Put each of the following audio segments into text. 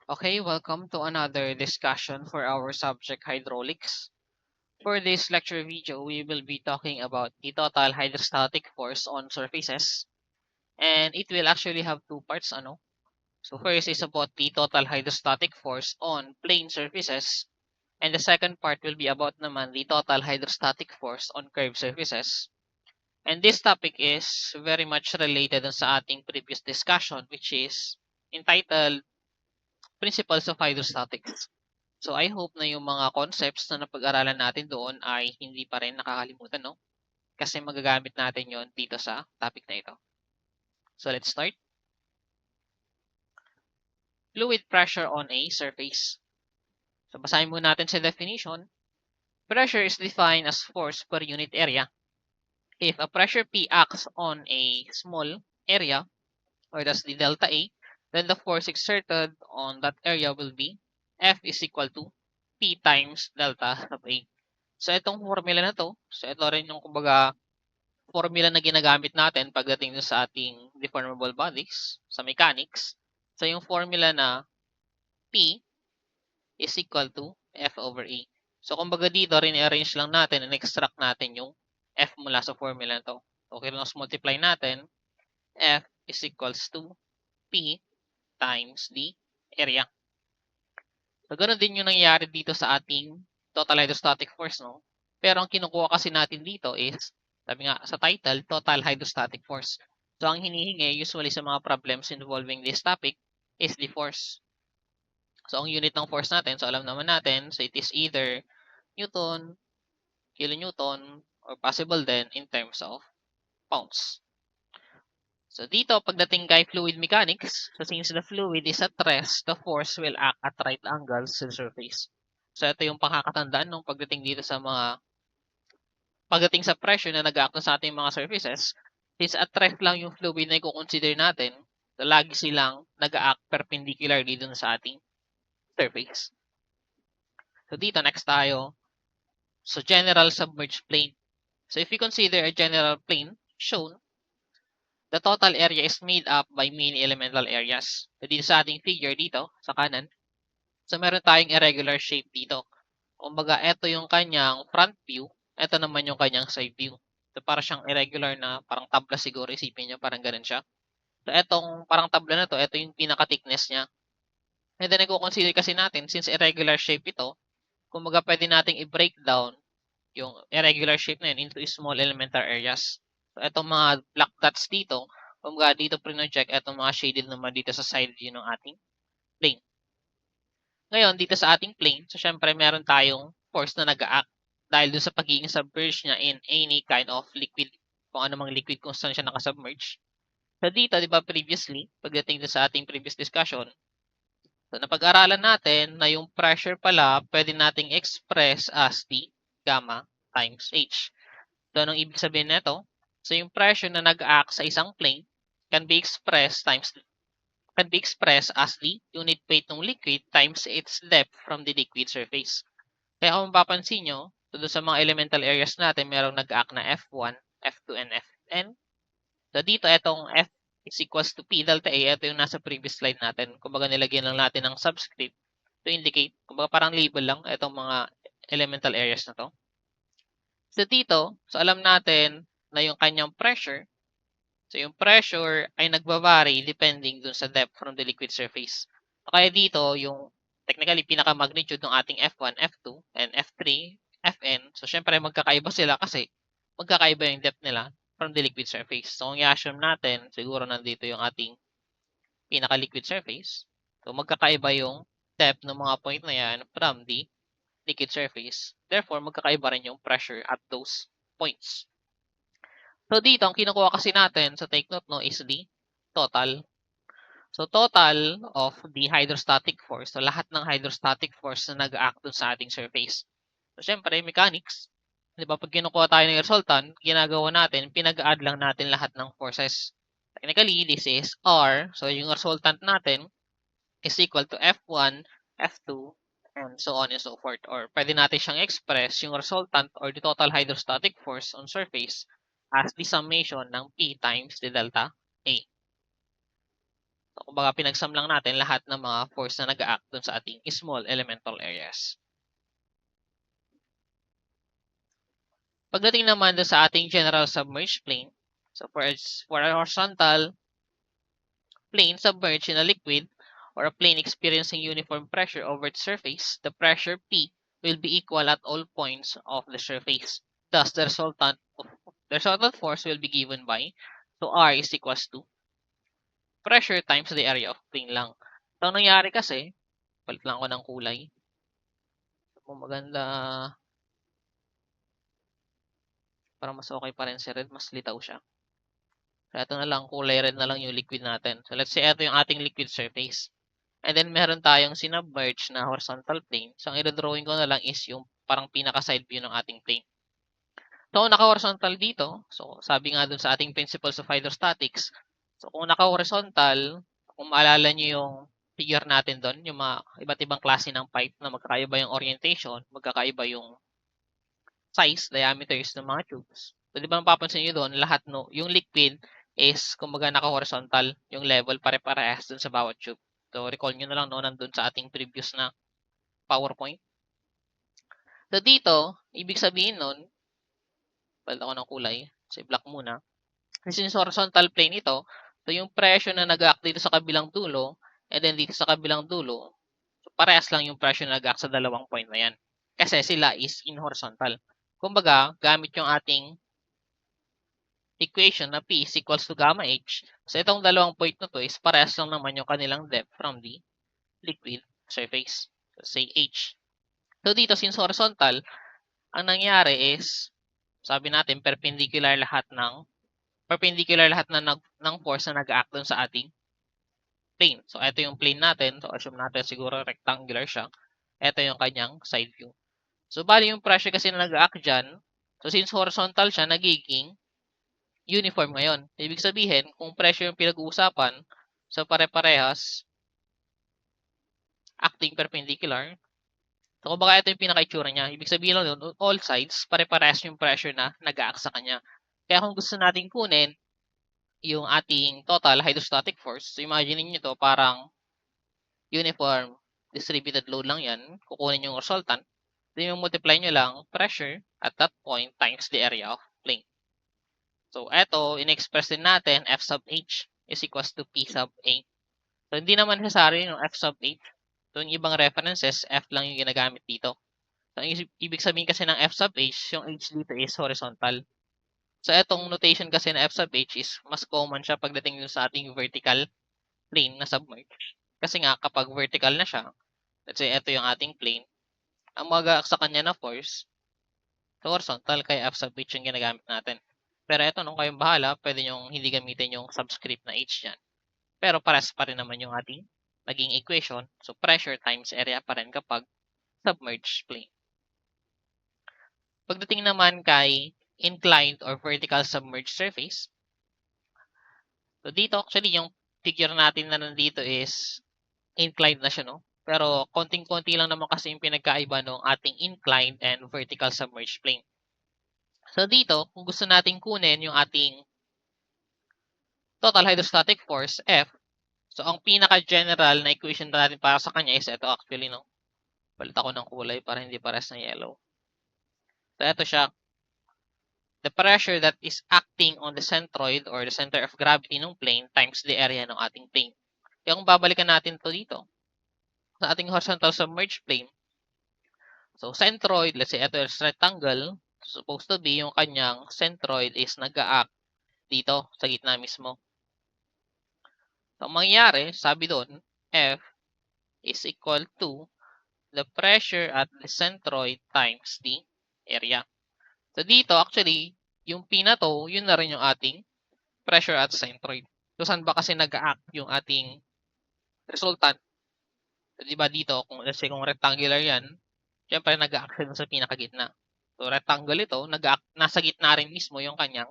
Okay, welcome to another discussion for our subject hydraulics. For this lecture video, we will be talking about the total hydrostatic force on surfaces. And it will actually have two parts, ano? So first is about the total hydrostatic force on plane surfaces. And the second part will be about naman the total hydrostatic force on curved surfaces. And this topic is very much related dun sa ating previous discussion, which is entitled Principles of Hydrostatics. So I hope na yung mga concepts na napag-aralan natin doon ay hindi pa rin nakakalimutan, no? Kasi magagamit natin yon dito sa topic na ito. So let's start. Fluid pressure on a surface. So basahin muna natin sa definition. Pressure is defined as force per unit area. If a pressure P acts on a small area, or that's the delta A, then the force exerted on that area will be F is equal to P times delta of A. So itong formula na to, so ito rin yung kumbaga formula na ginagamit natin pagdating sa ating deformable bodies sa mechanics. So yung formula na P is equal to F over A. So kumbaga dito rin-arrange lang natin and extract natin yung F mula sa formula na to. Okay, cross multiply natin, F is equals to P times the area. So ganoon din yung nangyayari dito sa ating total hydrostatic force, no? Pero ang kinukuha kasi natin dito is, sabi nga sa title, total hydrostatic force. So ang hinihingi usually sa mga problems involving this topic is the force. So ang unit ng force natin, so alam naman natin, so it is either Newton, kilonewton, or possible then in terms of pounds. So dito, pagdating kay fluid mechanics, so since the fluid is at rest, the force will act at right angles to the surface. So ito yung pakakatandaan nung pagdating dito sa pagdating sa pressure na nag-act sa ating mga surfaces, since at rest lang yung fluid na i-consider natin, so lagi silang nag-act perpendicularly dun sa ating surface. So dito, next tayo. So general submerged plane. So if you consider a general plane shown, the total area is made up by many elemental areas. So dito sa ating figure dito, sa kanan, so meron tayong irregular shape dito. Kumbaga, ito yung kanyang front view, ito naman yung kanyang side view. So para siyang irregular na parang tabla siguro, isipin nyo, parang ganun siya. So etong parang tabla na to, ito yung pinaka-thickness niya. And then, i-consider kasi natin, since irregular shape ito, kumbaga pwede nating i-break down yung irregular shape na yun into small elemental areas. So, itong mga black dots dito, kumbaga dito project itong mga shaded naman dito sa side view ng ating plane. Ngayon, dito sa ating plane, so syempre meron tayong force na nag-act dahil dun sa pagiging submerged niya in any kind of liquid, kung ano mang liquid kung saan siya nakasubmerge. So dito, di ba previously, pagdating sa ating previous discussion, so napag-aralan natin na yung pressure pala pwede nating express as T gamma times H. So, anong ibig sabihin nito? So, yung pressure na nag-act sa isang plane can be expressed as the unit weight ng liquid times its depth from the liquid surface. Kaya kung mapapansin nyo, so doon sa mga elemental areas natin, merong nag-act na F1, F2, and Fn. So, dito, itong F is equals to P delta A. Ito yung nasa previous slide natin. Kumbaga, nilagyan lang natin ng subscript to indicate, kumbaga parang label lang, itong mga elemental areas na to. So dito, so alam natin na yung kanyang pressure, so yung pressure ay nagba-vary depending dun sa depth from the liquid surface. So kaya dito, yung technically pinaka-magnitude ng ating F1, F2, and F3, Fn, so syempre magkakaiba sila kasi magkakaiba yung depth nila from the liquid surface. So kung i-assume natin, siguro nandito yung ating pinaka-liquid surface. So magkakaiba yung depth ng mga point na yan from the liquid surface. Therefore, magkakaiba rin yung pressure at those points. So dito, ang kinukuha kasi natin, so take note no, is the total. So total of the hydrostatic force, so lahat ng hydrostatic force na nag-act dun sa ating surface. So syempre, mechanics, di ba, pag kinukuha tayo ng resultant, ginagawa natin, pinag-add lang natin lahat ng forces. Technically, this is R, so yung resultant natin is equal to F1, F2, and so on and so forth. Or pwede natin siyang express yung resultant or the total hydrostatic force on surface as the summation ng P times the delta A. So, kumbaga pinagsum lang natin lahat ng mga force na nag-act dun sa ating small elemental areas. Pagdating naman dun sa ating general submerged plane, so for a horizontal plane submerged in a liquid or a plane experiencing uniform pressure over its surface, the pressure P will be equal at all points of the surface. Thus, the resultant force will be given by, so R is equals to pressure times the area of plane lang. So, ang nangyari kasi, palit lang ako ng kulay. Kung maganda, para mas okay pa rin si red, mas litaw siya. So, ito na lang, kulay red na lang yung liquid natin. So, let's say ito yung ating liquid surface. And then, meron tayong sinubmerge na horizontal plane. So, ang i-drawing ko na lang is yung parang pinaka-side view ng ating plane. So, kung naka-horizontal dito, so sabi nga dun sa ating principles of hydrostatics, so kung naka-horizontal, kung maalala nyo yung figure natin doon, yung mga iba't ibang klase ng pipe na magkakaiba yung orientation, magkakaiba yung size, diameters ng mga tubes. So, di ba mapapansin nyo doon, lahat no, yung liquid is, kumbaga naka-horizontal, yung level pare-parehas dun sa bawat tube. So, recall nyo na lang no, nandun sa ating previous na PowerPoint. So, dito, ibig sabihin nun, palit ako ng kulay, kasi black muna. Since horizontal plane ito, so yung pressure na nag-act dito sa kabilang dulo, and then dito sa kabilang dulo, so parehas lang yung pressure na nag-act sa dalawang point na yan. Kasi sila is in horizontal. Kumbaga, gamit yung ating equation na P is equals to gamma H, so itong dalawang point na to is parehas lang naman yung kanilang depth from the liquid surface. So, say H. So dito, since horizontal, ang nangyari is, sabi natin, perpendicular lahat ng force na nag-act dun sa ating plane. So, ito yung plane natin. So, assume natin siguro rectangular siya. Ito yung kanyang side view. So, bali yung pressure kasi na nag-act dyan. So, since horizontal siya, nagiging uniform ngayon. Ibig sabihin, kung pressure yung pinag-uusapan, so pare-parehas, acting perpendicular. So, kumbaga ito yung pinaka-itsura niya. Ibig sabihin lang yun, all sides, pare-parehas yung pressure na nag-act sa kanya. Kaya kung gusto natin kunin yung ating total hydrostatic force, so imagine niyo to parang uniform distributed load lang yan. Kukunin yung resultant. Then yung multiply nyo lang pressure at that point times the area of plane. So, eto, in-express din natin, F sub H is equals to P sub A. So, hindi naman necessary yung F sub H. So, yung ibang references, F lang yung ginagamit dito. So, ang ibig sabihin kasi ng F sub H, yung H dito is horizontal. So, etong notation kasi na F sub H is mas common siya pagdating sa ating vertical plane na submerge. Kasi nga, kapag vertical na siya, let's say, ito yung ating plane, ang mag sa kanya na force, so horizontal, kaya F sub H yung ginagamit natin. Pero ito, nung kayong bahala, pwede nyo hindi gamitin yung subscript na H yan. Pero pares pa rin naman yung ating naging equation. So, pressure times area pa rin kapag submerged plane. Pagdating naman kay inclined or vertical submerged surface, so dito actually yung figure natin na nandito is inclined na siya, no? Pero konting-konti lang naman kasi yung pinagkaiba ng ating inclined and vertical submerged plane. So dito, kung gusto nating kunin yung ating total hydrostatic force, F, so ang pinaka-general na equation natin para sa kanya is ito actually, no? Palit ako ng kulay para hindi pares na yellow. So ito siya. The pressure that is acting on the centroid or the center of gravity ng plane times the area ng ating plane. Kaya kung babalikan natin to dito, sa ating horizontal submerged plane, so centroid, let's say ito is rectangle, supposed to be yung kanyang centroid is nag-act dito sa gitna mismo. So, ang mangyayari, sabi doon, F is equal to the pressure at the centroid times the area. So, dito, actually, yung P na to, yun na rin yung ating pressure at centroid. So, saan ba kasi nag-act yung ating resultant? So, di ba dito, kung let's say kung rectangular yan, syempre nag-act siya sa pinakagitna. So, rectangle ito, nasa gitna rin mismo yung kanyang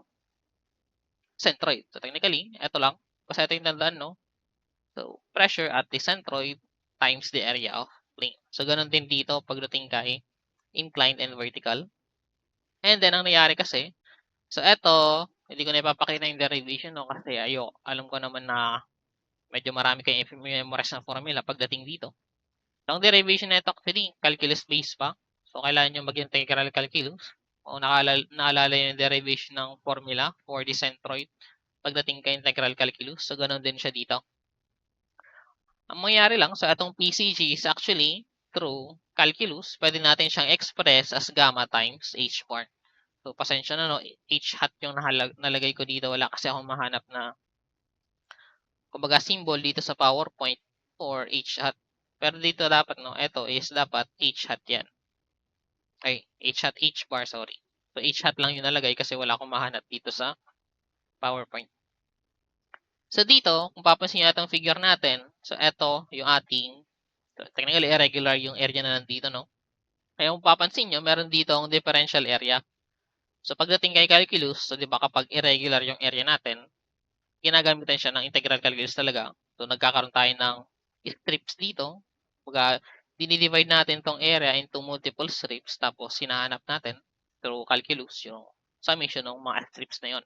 centroid. So, technically, ito lang. Basta ito yung tandaan, no? So, pressure at the centroid times the area of plane. So, ganun din dito pagdating kay inclined and vertical. And then, ang nangyari kasi, so ito, hindi ko na ipapakita yung derivation, no? Kasi alam ko naman na medyo marami kayong i-memorize na formula pagdating dito. So, ang derivation na ito actually, calculus-based pa. So, kailangan nyo mag-integral calculus. O naalala yung derivation ng formula for the centroid pagdating kay integral calculus. So, ganun din siya dito. Ang mangyayari lang sa itong PCG is actually through calculus, pwede natin siyang express as gamma times h bar. So, pasensya na, no? H hat yung nalagay ko dito. Wala kasi akong mahanap na kumbaga symbol dito sa PowerPoint or h hat. Pero dito dapat, no? Ito is dapat h hat yan. Ay, h hat, h bar, sorry. So, h hat lang yung nalagay kasi wala akong mahanap dito sa PowerPoint. So, dito, kung papansin nyo itong figure natin, so, ito yung ating, so, technically irregular yung area na nandito, no? Kaya kung papansin nyo, meron dito ang differential area. So, pagdating kay calculus, so, di ba kapag irregular yung area natin, ginagamitan siya ng integral calculus talaga. So, nagkakaroon tayo ng strips dito. Kumbaga, dinidivide natin tong area into multiple strips, tapos hinahanap natin through calculus yung summation ng mga strips na yon.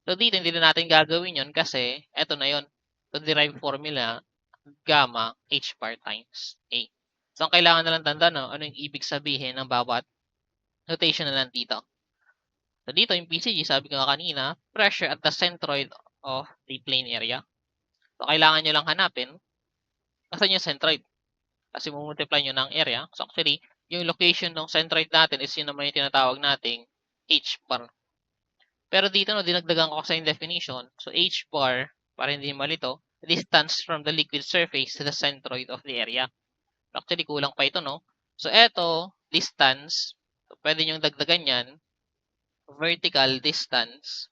So, dito hindi na natin gagawin yon kasi eto na yon. So, derived formula, gamma h bar times a. So, ang kailangan na lang tandaan, no, ano yung ibig sabihin ng bawat notation na lang dito. So, dito yung PCG, sabi ko nga kanina, pressure at the centroid of the plane area. So, kailangan nyo lang hanapin asan yung centroid. Kasi multiply nyo ng area. So, actually, yung location ng centroid natin is yun naman yung tinatawag nating h bar. Pero dito, no, dinagdagan ko kasi yung definition. So, h bar, para hindi malito, distance from the liquid surface to the centroid of the area. Actually, kulang pa ito, no? So, eto, distance. So, pwede nyo dagdagan yan. Vertical distance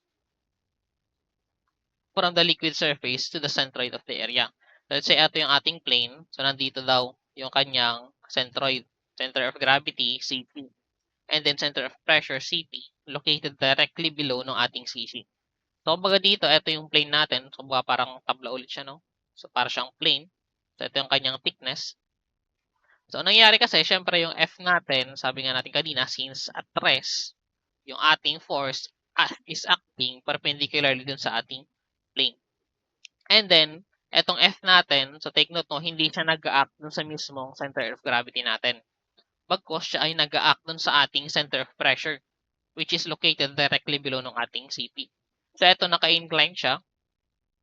from the liquid surface to the centroid of the area. So, let's say ito yung ating plane. So, nandito daw yung kanyang centroid, center of gravity, CP. And then center of pressure, CP, located directly below ng ating CC. So, kumbaga dito, ito yung plane natin. So, kumbaga parang tabla ulit siya, no? So, para siyang plane. So, ito yung kanyang thickness. So, ang nangyayari kasi, syempre yung F natin, sabi nga natin kanina, since at rest, yung ating force is acting perpendicularly dun sa ating plane. And then, etong F natin, so take note, no, hindi siya nag-act dun sa mismong center of gravity natin. Bagkos siya ay nag-act dun sa ating center of pressure, which is located directly below ng ating CP. So, eto, naka-incline siya.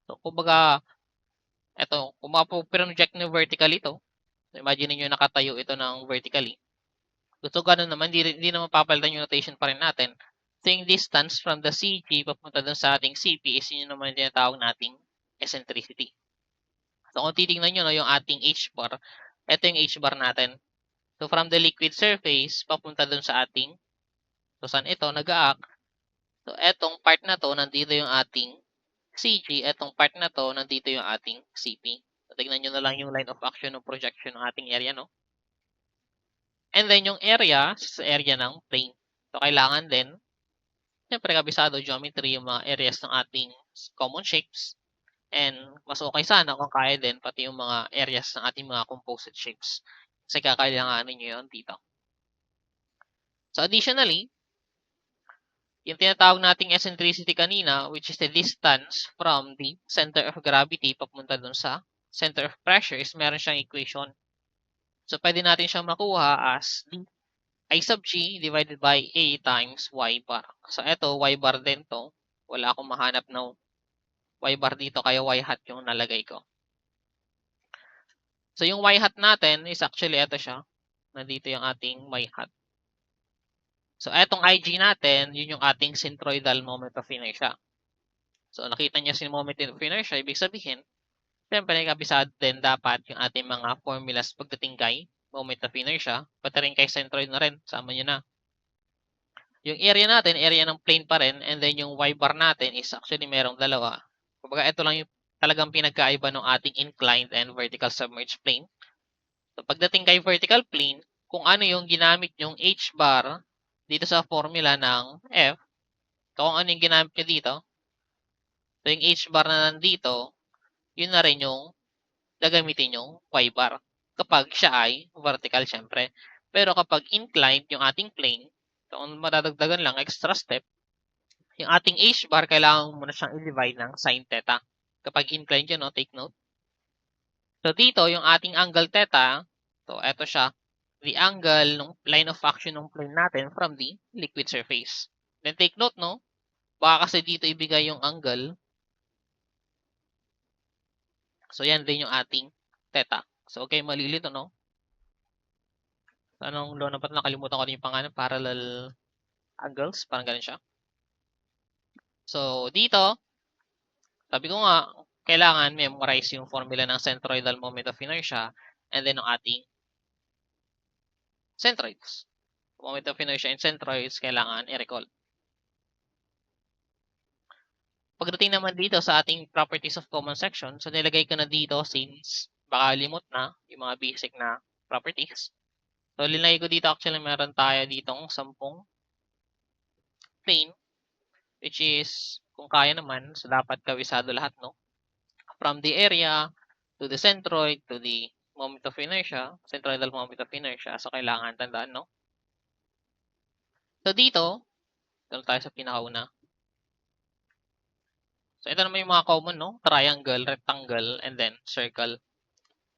So, kumbaga, eto, kung mapo-project nyo vertically ito, so imagine niyo nakatayo ito ng vertically. So, ganun naman, hindi naman papalitan yung notation pa rin natin. So, yung distance from the CG papunta dun sa ating CP is yun naman yung tinatawag nating eccentricity. So, kung titingnan nyo, no, yung ating h bar, ito yung h bar natin. So, from the liquid surface, papunta dun sa ating, so, saan ito, nag-act. So, etong part na to, nandito yung ating CG. Etong part na to, nandito yung ating CP. So, tignan nyo na lang yung line of action ng projection ng ating area, no? And then, yung area, sa area ng plane. So, kailangan din, siyempre, kabisado geometry, yung mga areas ng ating common shapes. And, mas okay sana kung kaya din, pati yung mga areas ng ating mga composite shapes. Kasi kakailanganin nyo yun dito. So, additionally, yung tinatawag nating eccentricity kanina, which is the distance from the center of gravity papunta dun sa center of pressure, is meron siyang equation. So, pwede natin siyang makuha as d I sub g divided by a times y bar. So, eto, y bar din to. Wala akong mahanap na y bar dito, kaya y hat yung nalagay ko. So, yung y hat natin is actually eto siya. Nandito yung ating y hat. So, etong IG natin, yun yung ating centroidal moment of inertia. So, nakita niyo yung moment of inertia, ibig sabihin, siyempre, kabisado din dapat yung ating mga formulas pagdating kay moment of inertia, pati rin kay centroid na rin, sama nyo na. Yung area natin, area ng plane pa rin, and then yung y bar natin is actually merong dalawa. Kumbaga, ito lang yung talagang pinagkaiba ng ating inclined and vertical submerged plane. So, pagdating kay vertical plane, kung ano yung ginamit yung h bar dito sa formula ng F, so kung ano yung ginamit nyo dito, so yung h bar na nandito, yun na rin yung gagamitin yung y bar kapag siya ay vertical syempre. Pero kapag inclined yung ating plane, so kung madadagdagan lang extra step, yung ating h bar kailangan mo na siyang i-divide ng sin theta. Kapag inclined yun, no, take note. So, dito, yung ating angle theta, so, eto siya, the angle ng line of action ng plane natin from the liquid surface. Then, take note, no? Baka kasi dito ibigay yung angle. So, yan din yung ating theta. So, okay, malilito, no? Anong law na ba't nakalimutan ko din yung pangalan? Parallel angles, parang ganun siya. So, dito, sabi ko nga, kailangan memorize yung formula ng centroidal moment of inertia and then ng ating centroids. Moment of inertia and centroids, kailangan i-recall. Pagdating naman dito sa ating properties of common section, so nilagay ko na dito since baka limot na yung mga basic na properties. So, linagay ko dito actually meron tayo ditong 10 plane, which is kung kaya naman, so dapat kawisado lahat, no? From the area to the centroid to the moment of inertia, centroidal moment of inertia. So, kailangan tandaan, no? So, dito, doon tayo sa pinakauna. So, ito naman yung mga common, no? Triangle, rectangle, and then circle.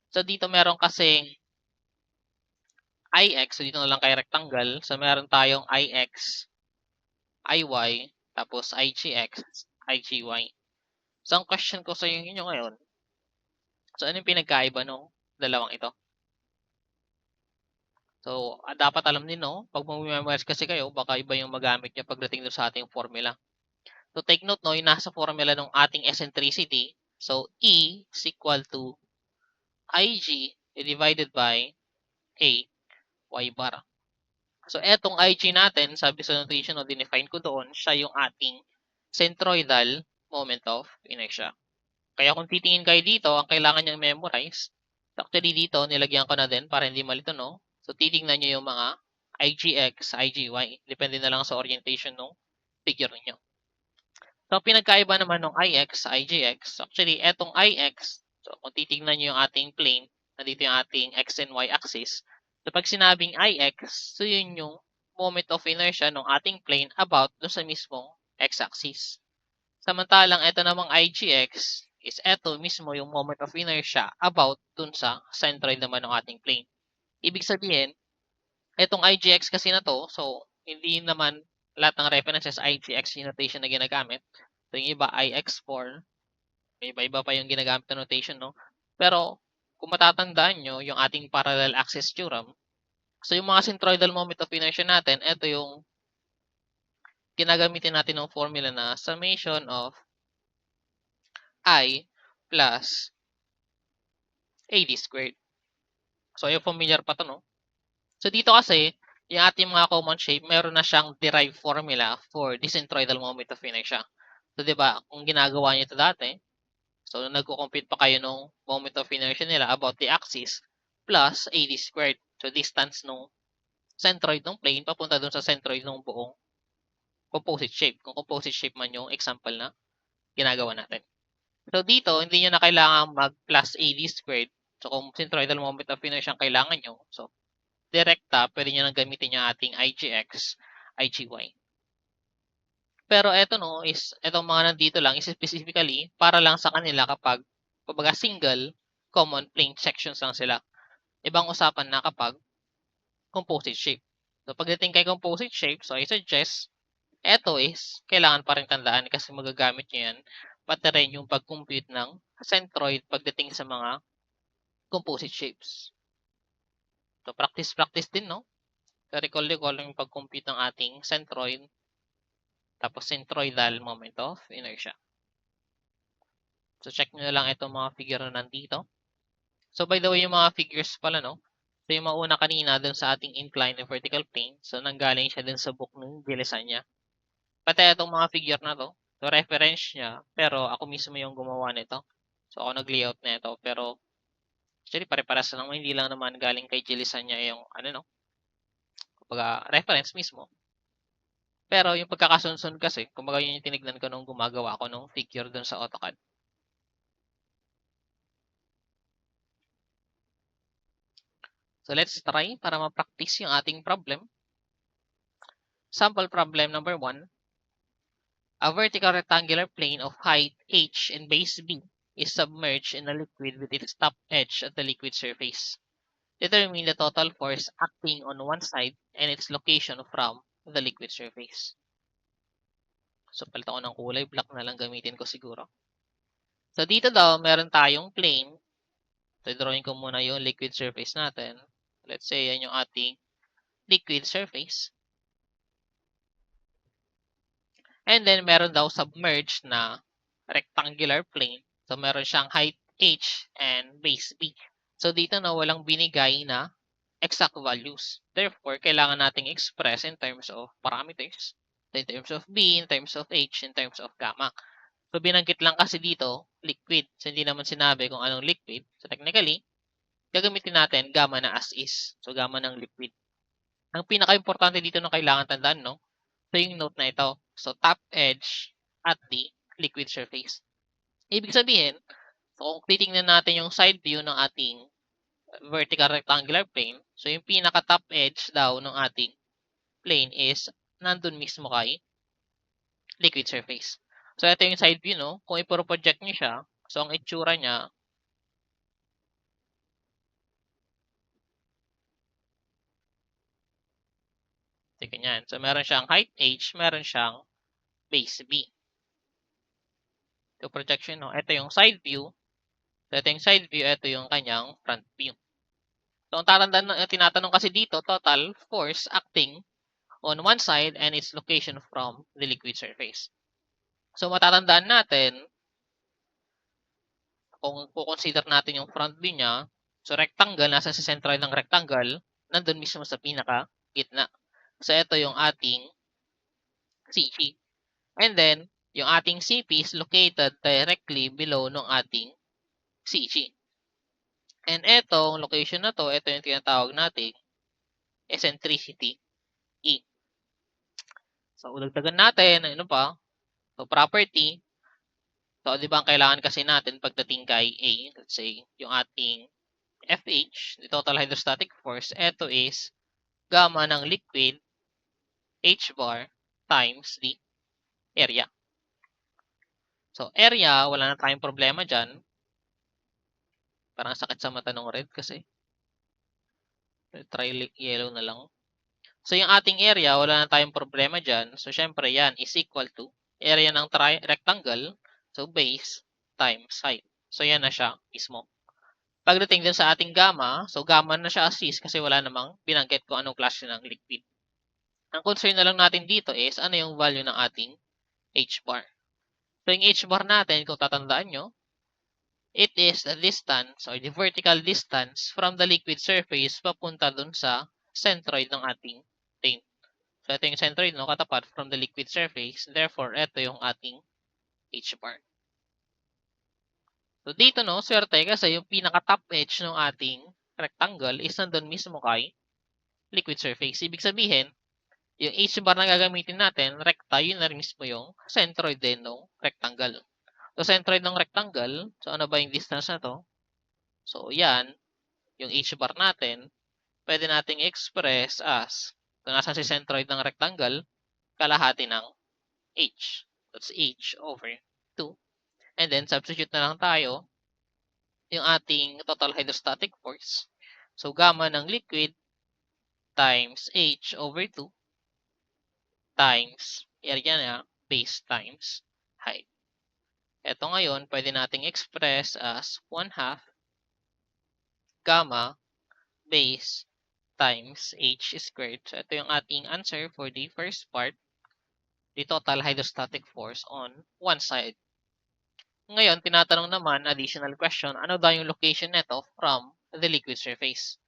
So, dito meron kasing IX. So, dito na lang kay rectangle. So, meron tayong IX, IY, tapos IGX, IGY. So, ang question ko sa inyo ngayon, so, ano yung pinagkaiba ng dalawang ito? So, dapat alam din, no? Pag mag-memorize kasi kayo, baka iba yung magamit nyo pagdating doon sa ating formula. So, take note, no? Yung nasa formula ng ating eccentricity. So, E is equal to IG divided by A, Y bar. So, etong IG natin, sabi sa notation, no, dinefine ko doon, siya yung ating centroidal moment of inertia. Kaya kung titingin kayo dito, ang kailangan niyang memorize, actually dito, nilagyan ko na din para hindi malito, no? So, titingnan nyo yung mga IGX, IGY. Depende na lang sa orientation ng figure niyo. So, pinagkaiba naman ng IX, IGX. Actually, etong IX, so kung titingnan nyo yung ating plane, nandito yung ating X and Y axis. So, pag sinabing IX, so yun yung moment of inertia ng ating plane about doon sa mismong x-axis. Samantalang ito namang IGX is ito mismo yung moment of inertia about dun sa centroid naman ng ating plane. Ibig sabihin, itong IGX kasi na to, so hindi naman lahat ng references IGX yung notation na ginagamit. So yung iba IX4, may iba-iba pa yung ginagamit na notation, no? Pero kung matatandaan nyo yung ating parallel axis theorem, so yung mga centroidal moment of inertia natin, ito yung ginagamitin natin ng formula na summation of I plus AD squared. So, yung familiar pa to, no? So, dito kasi, yung ating mga common shape, meron na siyang derived formula for the centroidal moment of inertia. So, di ba, kung ginagawa niyo ito dati, so, nagko-compute pa kayo ng moment of inertia nila about the axis plus AD squared. So, distance ng centroid ng plane papunta dun sa centroid ng buong composite shape. Kung composite shape man yung example na ginagawa natin. So, dito, hindi nyo na kailangan mag-plus AD squared. So, kung centroidal moment of inertia ang kailangan nyo, so, direkta, pwede nyo nang gamitin yung ating IGX, IGY. Pero eto no, is etong mga nandito lang is specifically para lang sa kanila kapag kumbaga single common plane sections lang sila. Ibang usapan na kapag composite shape. So, pagdating kay composite shape, so I suggest, eto is kailangan pa rin tandaan kasi magagamit nyo yan pati rin yung pag-compute ng centroid pagdating sa mga composite shapes. So, practice din, no? So, recall yung pag-compute ng ating centroid tapos centroidal moment of inertia. So, check nyo na lang itong mga figure na nandito. So, by the way, yung mga figures pala, no? So, yung mauna kanina dun sa ating inclined and vertical plane. So, nanggaling siya din sa book ng Gilisanya. Pati itong mga figure na to. So, reference niya. Pero, ako mismo yung gumawa nito. So, ako nag-layout na ito. Pero, actually, pare-paras lang. Hindi lang naman galing kay Gilisanya yung, ano, no? Kumbaga, reference mismo. Pero yung pagkakasunod kasi, kumbaga yun yung tinignan ko nung gumagawa ako ng figure dun sa AutoCAD. So let's try para ma-practice yung ating problem. Sample problem number 1. A vertical rectangular plane of height h and base b is submerged in a liquid with its top edge at the liquid surface. Determine the total force acting on one side and its location from the liquid surface. So, palit ako ng kulay. Black na lang gamitin ko siguro. So, dito daw, meron tayong plane. So, drawing ko muna yung liquid surface natin. Let's say, yan yung ating liquid surface. And then, meron daw submerged na rectangular plane. So, meron siyang height h and base b. So, dito na walang binigay na exact values. Therefore, kailangan nating express in terms of parameters. In terms of b, in terms of h, in terms of gamma. So, binanggit lang kasi dito, liquid. So, hindi naman sinabi kung anong liquid. So, technically, gagamitin natin gamma na as is. So, gamma ng liquid. Ang pinaka-importante dito na kailangan tandaan, no? So, yung note na ito. So, top edge at the liquid surface. Ibig sabihin, so kung titingnan natin yung side view ng ating vertical rectangular plane, so yung pinaka-top edge daw ng ating plane is nandun mismo kay liquid surface. So, ito yung side view, no? Kung ipro-project nyo siya, so ang itsura niya, ganyan. So, meron siyang height h, meron siyang base b. So, projection, no? Ito yung side view. So, ito yung side view, ito yung kanyang front view. So, ang tinatanong kasi dito, total force acting on one side and its location from the liquid surface. So, matatandaan natin, kung consider natin yung front view niya, so rectangle, nasa sa central ng rectangle, nandun mismo sa pinaka-gitna. So, ito yung ating CG. And then, yung ating CP is located directly below ng ating CG. And etong location na to, ito yung tinatawag nating eccentricity E. So, udagdagan natin, ano pa? So, property. So, di ba ang kailangan kasi natin pagdating kay A, let's say, yung ating FH, the total hydrostatic force, ito is gamma ng liquid H bar times the area. So, area, wala na tayong problema dyan. Parang sakit sa mata ng red kasi. Try yellow na lang. So, yung ating area, wala na tayong problema dyan. So, syempre, yan is equal to area ng rectangle. So, base times height. So, yan na siya mismo. Pagdating din sa ating gamma, so gamma na siya as is kasi wala namang binanggit kung anong klase ng liquid. Ang concern na lang natin dito is ano yung value ng ating H bar. So, yung H bar natin, kung tatandaan nyo, it is the distance or the vertical distance from the liquid surface papunta dun sa centroid ng ating plane. So, ito yung centroid, no, katapat from the liquid surface. Therefore, ito yung ating H bar. So, dito, no, swerte kasi yung pinaka-top edge ng ating rectangle is nandun mismo kay liquid surface. Ibig sabihin, yung H bar na gagamitin natin, recta, yun na rin mismo yung centroid din ng rectangle. So, centroid ng rectangle, so ano ba yung distance na to? So, yan, yung H bar natin, pwede nating express as, kung nasa si centroid ng rectangle, kalahati ng H. That's H over 2. And then, substitute na lang tayo yung ating total hydrostatic force. So, gamma ng liquid times H over 2 times area niya, base times height. Ito ngayon, pwede nating express as 1/2 gamma base times h squared. So, ito yung ating answer for the first part, the total hydrostatic force on one side. Ngayon, tinatanong naman, additional question, ano daw yung location nito from the liquid surface?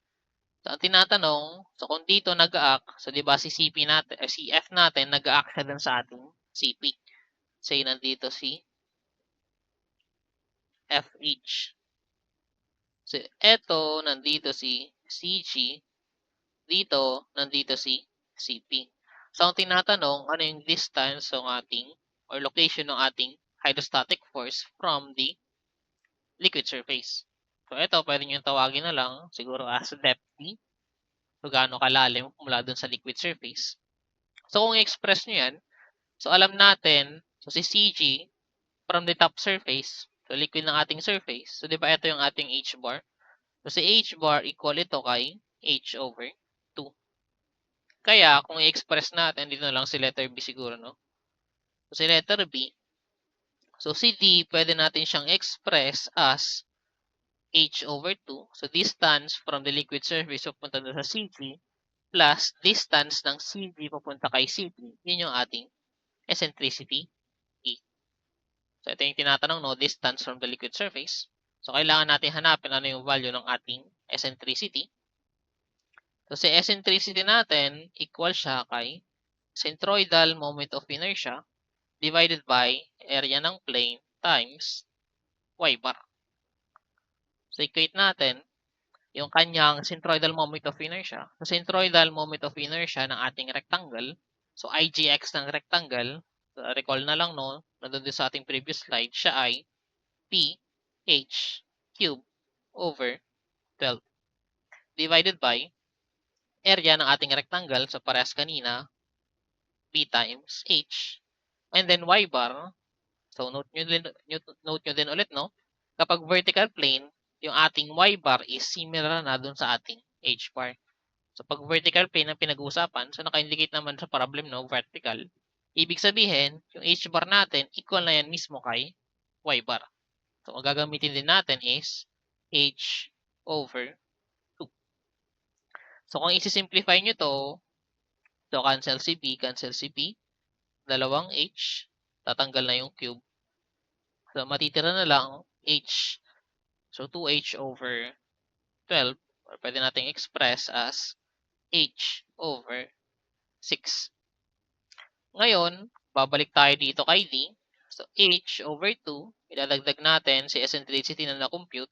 So, ang tinatanong, so kung dito nag-act, so di ba si CP natin, si F natin, nag-act siya dun sa ating CP. Say, nandito si FH. So, eto, nandito si CG. Dito, nandito si CP. So, ang tinatanong, ano yung distance ng ating, or location ng ating hydrostatic force from the liquid surface. So, ito, pwede nyo tawagin na lang, siguro as depth D. So, gaano kalalim mula dun sa liquid surface. So, kung i-express nyo yan, so alam natin, so si CG from the top surface, so So, liquid ng ating surface. So, di ba ito yung ating h bar? So, si h bar equal ito kay h over 2. Kaya, kung i-express natin, dito na lang si letter B siguro, no? So, si letter B, so si D, pwede natin siyang express as h over 2. So, distance from the liquid surface papunta doon sa CG plus distance ng CG papunta kay CP. Yun yung ating eccentricity E. So, ito yung tinatanong, no? Distance from the liquid surface. So, kailangan natin hanapin ano yung value ng ating eccentricity. So, si eccentricity natin, equal siya kay centroidal moment of inertia divided by area ng plane times y bar. So, equate natin yung kanyang centroidal moment of inertia. So, centroidal moment of inertia ng ating rectangle. So, IGX ng rectangle, recall na lang, no, nandun din sa ating previous slide, siya ay PH cube over 12 divided by area ng ating rectangle. So, parehas kanina, B times H. And then y bar, so note nyo din ulit, no? Kapag vertical plane, yung ating y bar is similar na dun sa ating h bar. So, pag vertical plane ang pinag-uusapan, so naka-indicate naman sa problem, no, vertical. Ibig sabihin, yung h bar natin, equal na yan mismo kay y bar. So, ang gagamitin din natin is h over 2. So, kung isi-simplify nyo to, so cancel si b, cancel si b, dalawang h, tatanggal na yung cube. So, matitira na lang h. So, 2h over 12, or pwede nating express as h over 6. Ngayon, babalik tayo dito kay D. So, h over 2, idadagdag natin si eccentricity na na-compute,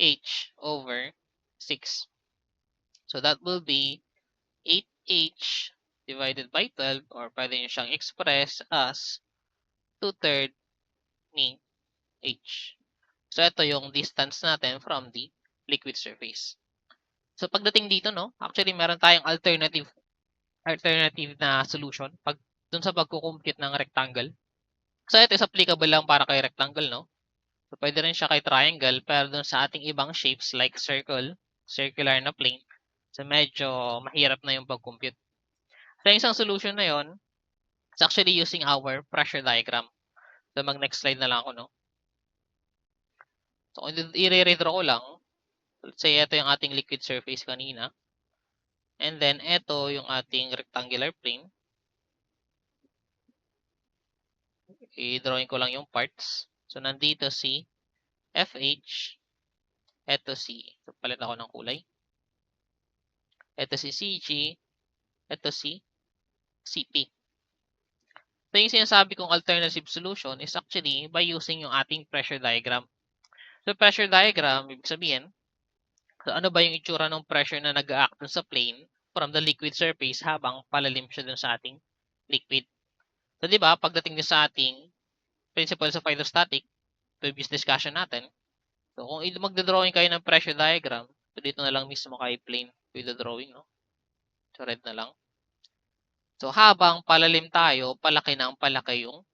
h over 6. So, that will be 8h divided by 12, or pwede nyo siyang express as 2/3 ni h. So, ito yung distance natin from the liquid surface. So, pagdating dito, no, actually, meron tayong alternative na solution dun sa pagkukompute ng rectangle. So, ito is applicable lang para kay rectangle, no? So, pwede rin siya kay triangle, pero dun sa ating ibang shapes like circle, circular na plane, so medyo mahirap na yung pag-compute. So, yung isang solution na yon is actually using our pressure diagram. So, mag-next slide na lang ako, no? So, kung i-redraw ko lang, let's say ito yung ating liquid surface kanina. And then, ito yung ating rectangular plane. I-drawing ko lang yung parts. So, nandito si FH. Ito si, so palit ako ng kulay. Ito si CG. Ito si CP. So, yung sinasabi kong alternative solution is actually by using yung ating pressure diagram. So, pressure diagram, ibig sabihin, so ano ba yung itsura ng pressure na nag-act dun sa plane from the liquid surface habang palalim siya dun sa ating liquid. So, di ba, pagdating din sa ating principles of hydrostatic, previous discussion natin, so kung magdodrawing kayo ng pressure diagram, so dito na lang mismo kay plane with the drawing, no? So, red na lang. So, habang palalim tayo, palaki ng palaki yung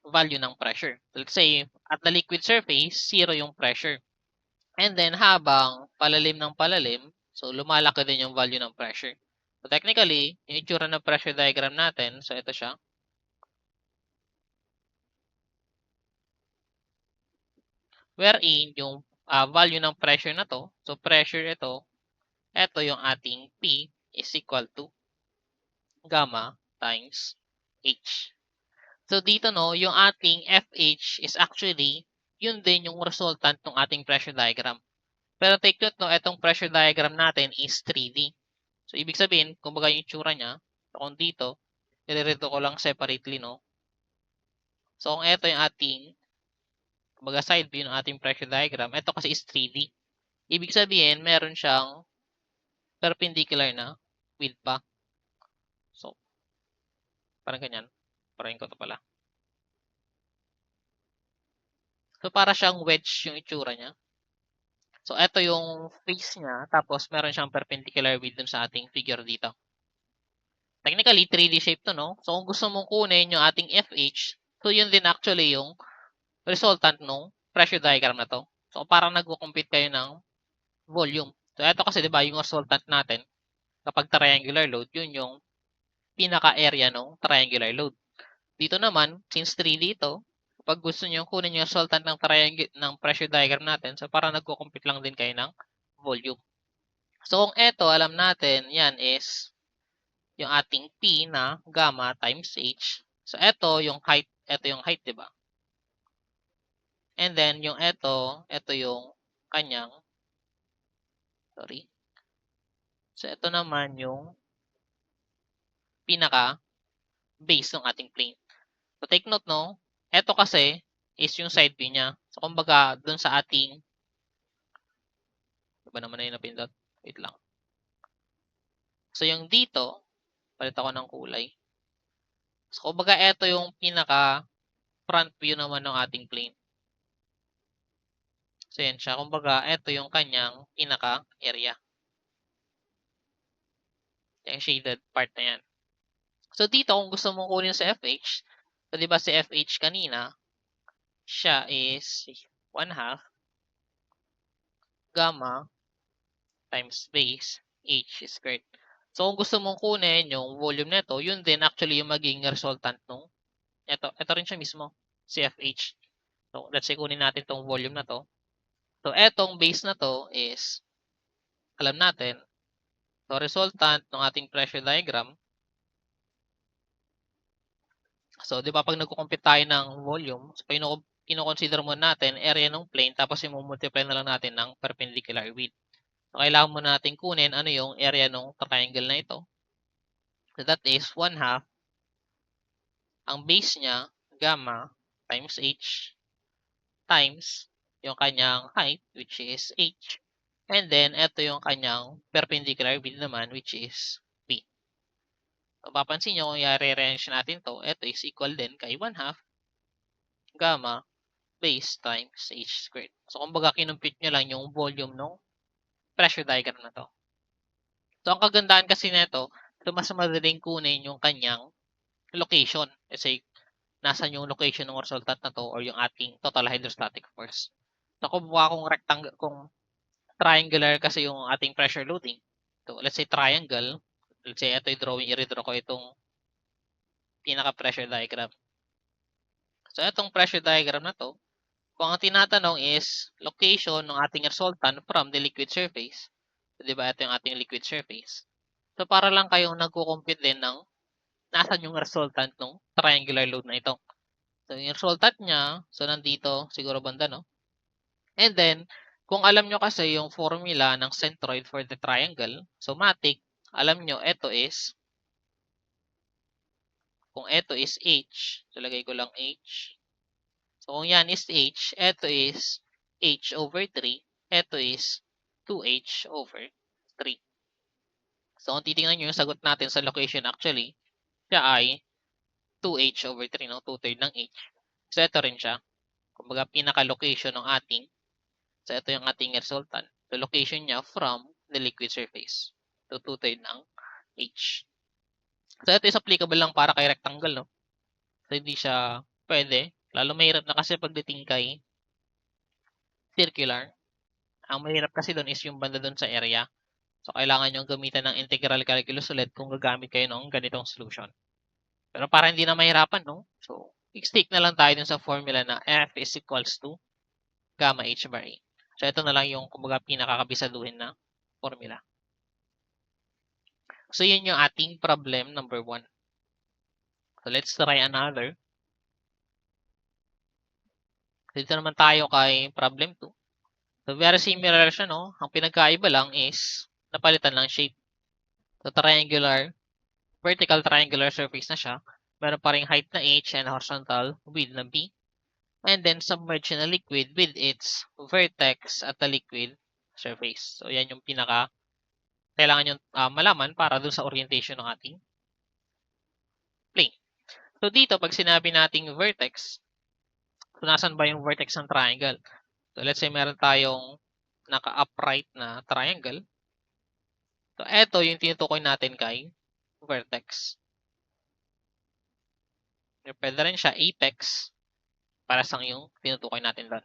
value ng pressure. So, let's say, at the liquid surface, 0 yung pressure. And then, habang palalim ng palalim, so lumalaki din yung value ng pressure. So, technically, yung itsura ng pressure diagram natin, so ito siya. Wherein, yung value ng pressure na to, so pressure ito yung ating P is equal to gamma times H. So, dito, no, yung ating FH is actually, yun din yung resultant ng ating pressure diagram. Pero take note, no, itong pressure diagram natin is 3D. So, ibig sabihin, kumbaga yung itsura niya, so kung dito, nilirito ko lang separately, no. So, kung ito yung ating, kumbaga side view ng ating pressure diagram, ito kasi is 3D. Ibig sabihin, meron siyang perpendicular na width pa. So, parang ganyan. Parahin ko ito pala. So, para siyang wedge yung itsura niya. So, ito yung face niya, tapos meron siyang perpendicular width dun sa ating figure dito. Technically, 3D shape to, no? So, kung gusto mong kunin yung ating FH, so yun din actually yung resultant nung pressure diagram na 'to. So, parang nagko-compute kayo ng volume. So, eto kasi 'di ba yung resultant natin kapag triangular load, yun yung pinaka-area nung triangular load. Dito naman, since 3 dito, kapag gusto niyo kunin yung resultant ng pressure diagram natin, so parang nagko-compute lang din kayo ng volume. So, kung eto alam natin, yan is yung ating P na gamma times H. So, eto yung height, 'di ba? And then, yung eto yung kanyang, sorry. So, eto naman yung pinaka-base ng ating plane. So, take note, no? Eto kasi is yung side view niya. So, kumbaga, dun sa ating, iba naman na yung napindot. Wait lang. So, yung dito, palit ako ng kulay. So, kumbaga, eto yung pinaka-front view naman ng ating plane. So, yan siya. Kumbaga, eto yung kanyang pinaka-area. Yung shaded part na yan. So, dito, kung gusto mong kunin sa FH, so, di ba si FH kanina, siya is 1/2 gamma times base H squared. So, kung gusto mong kunin yung volume nito, yun din actually yung magiging resultant nung ito rin siya mismo, si FH. So, let's say kunin natin tong volume na to. So, etong base na to is, alam natin, so resultant ng ating pressure diagram. So, di ba pag nagko-compute tayo ng volume, so kino-consider mo natin area ng plane tapos i-multiply na lang natin ng perpendicular width. So, kailangan mo natin kunin ano yung area ng triangle na ito. So, that is 1/2 ang base niya, gamma times H times yung kanyang height, which is H. And then, ito yung kanyang perpendicular width naman, which is P. So, papansin nyo, kung i-rearrange natin to, ito is equal din kay 1/2 gamma base times H squared. So, kumbaga, kinumpute nyo lang yung volume ng pressure diagram na to. So, ang kagandahan kasi nito, so mas madaling kunin yung kanyang location. Kasi, nasan yung location ng resultant na to or yung ating total hydrostatic force. So, kung triangular kasi yung ating pressure loading. So, let's say triangle. Let's say ito yung drawing, i-redraw ko itong pinaka-pressure diagram. So, itong pressure diagram na to, kung ang tinatanong is location ng ating resultant from the liquid surface. So, di ba ito yung ating liquid surface. So, para lang kayong nagko-compute din ng nasan yung resultant ng triangular load na ito. So, yung resultant niya, so nandito, siguro banda, no? And then, kung alam nyo kasi yung formula ng centroid for the triangle, so matik, alam nyo, kung ito is H, so lagay ko lang H. So, kung yan is H, ito is H over 3, ito is 2H over 3. So, kung titingnan nyo yung sagot natin sa location actually, siya ay 2H over 3, no? 2/3 ng H. So, ito rin siya. Kumbaga, pinaka-location ng ating, so ito yung ating resultant. So, location niya from the liquid surface. So, 2/3 ng H. So, ito is applicable lang para kay rectangle, no? So, hindi siya pwede. Lalo mahirap na kasi pagdating kay circular. Ang mahirap kasi doon is yung banda doon sa area. So, kailangan nyo gamitan ng integral calculus ulit kung gagamit kayo ng ganitong solution. Pero para hindi na mahirapan, no? So, stick na lang tayo dun sa formula na F is equals to gamma H bar A. So, ito na lang yung kumbaga pinakakabisaduhin na formula. So, yun yung ating problem number 1. So, let's try another. Dito naman tayo kay problem 2. So, very similar siya, no? Ang pinagkaiba lang is napalitan lang shape. So, vertical triangular surface na siya. Meron pa ring height na H and horizontal width na B. And then, submerged na liquid with its vertex at the liquid surface. So, yan yung kailangan nyo malaman para dun sa orientation ng ating plane. So, dito, pag sinabi nating vertex, so, nasan ba yung vertex ng triangle? So, let's say meron tayong naka-upright na triangle. So, eto yung tinutukoy natin kay vertex. Pwede rin siya apex. para sa yung tinutukoy natin doon.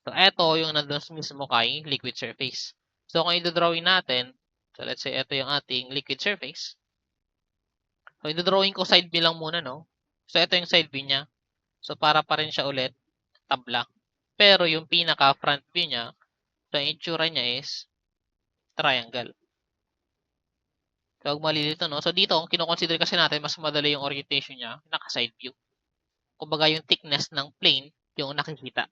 So, eto yung nandun mismo kay liquid surface. So, kung i-drawing natin, so let's say eto yung ating liquid surface. So, i-drawing ko side view lang muna, no? So, eto yung side view niya. So, para pa rin siya ulit tabla. Pero yung pinaka front view niya, so yung itsura niya is triangle. So, huwag malilito, no? So, dito, kung kinoconsider kasi natin, mas madali yung orientation niya, naka-side view. Kumbaga, yung thickness ng plane, yung nakikita.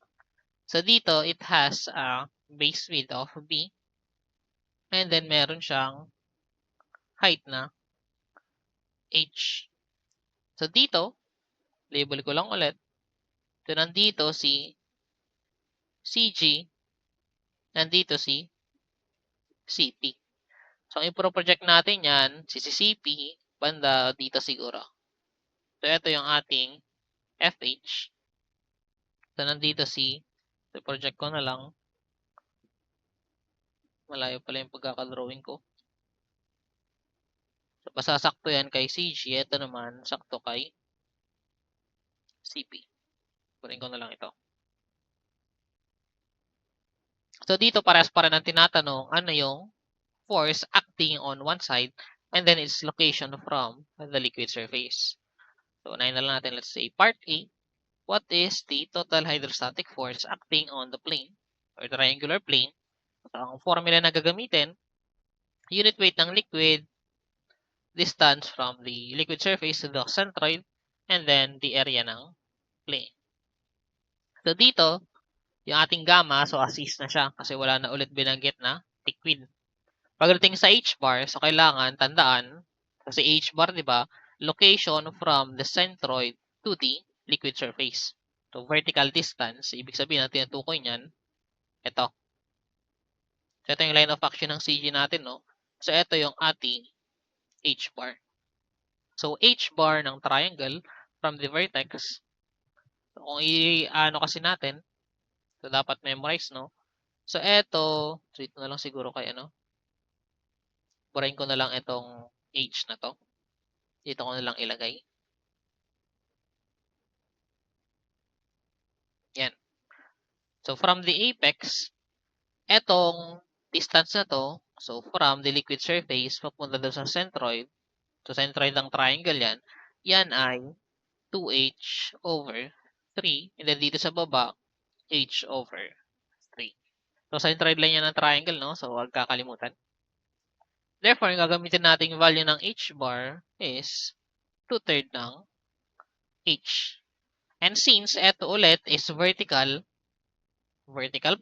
So, dito, it has a base width of B. And then, meron siyang height na H. So, dito, label ko lang ulit. So, nandito si CG, nandito si CP. So, ang i-project natin yan, si CP, banda dito siguro. So, ito yung ating FH. So, nandito si, so, project ko na lang. Malayo pala yung pagkakadrawing ko. So, basta sakto yan kay CG. Ito naman, sakto kay CP. Kunin ko na lang ito. So, dito parehas pa rin ang tinatanong, ano yung force acting on one side and then its location from the liquid surface. So, unahin na lang natin, let's say, part A. What is the total hydrostatic force acting on the plane or triangular plane? So, ang formula na gagamitin, unit weight ng liquid, distance from the liquid surface to the centroid, and then the area ng plane. So, dito, yung ating gamma, so assist na siya kasi wala na ulit binanggit na liquid. Pagdating sa H-bar, so kailangan tandaan, kasi H-bar, di ba, location from the centroid to the liquid surface. So, vertical distance, ibig sabihin na tinutukoy niyan, ito. So, ito yung line of action ng CG natin, no? So, ito yung ating H-bar. So, H-bar ng triangle from the vertex. So, kung i-ano kasi natin, so, dapat memorize, no? So, ito, so, ito na lang siguro kay ano. Burahin ko na lang itong H na to. Dito ko na lang ilagay. Yan. So, from the apex, etong distance na to, so from the liquid surface, papunta doon sa centroid, so centroid ng triangle yan, yan ay 2h over 3, and then dito sa baba, h over 3. So, centroid line yan ng triangle, no? So, huwag kakalimutan. Therefore, yung gagamitin nating value ng h bar is 2/3 ng h. And since eto ulit is vertical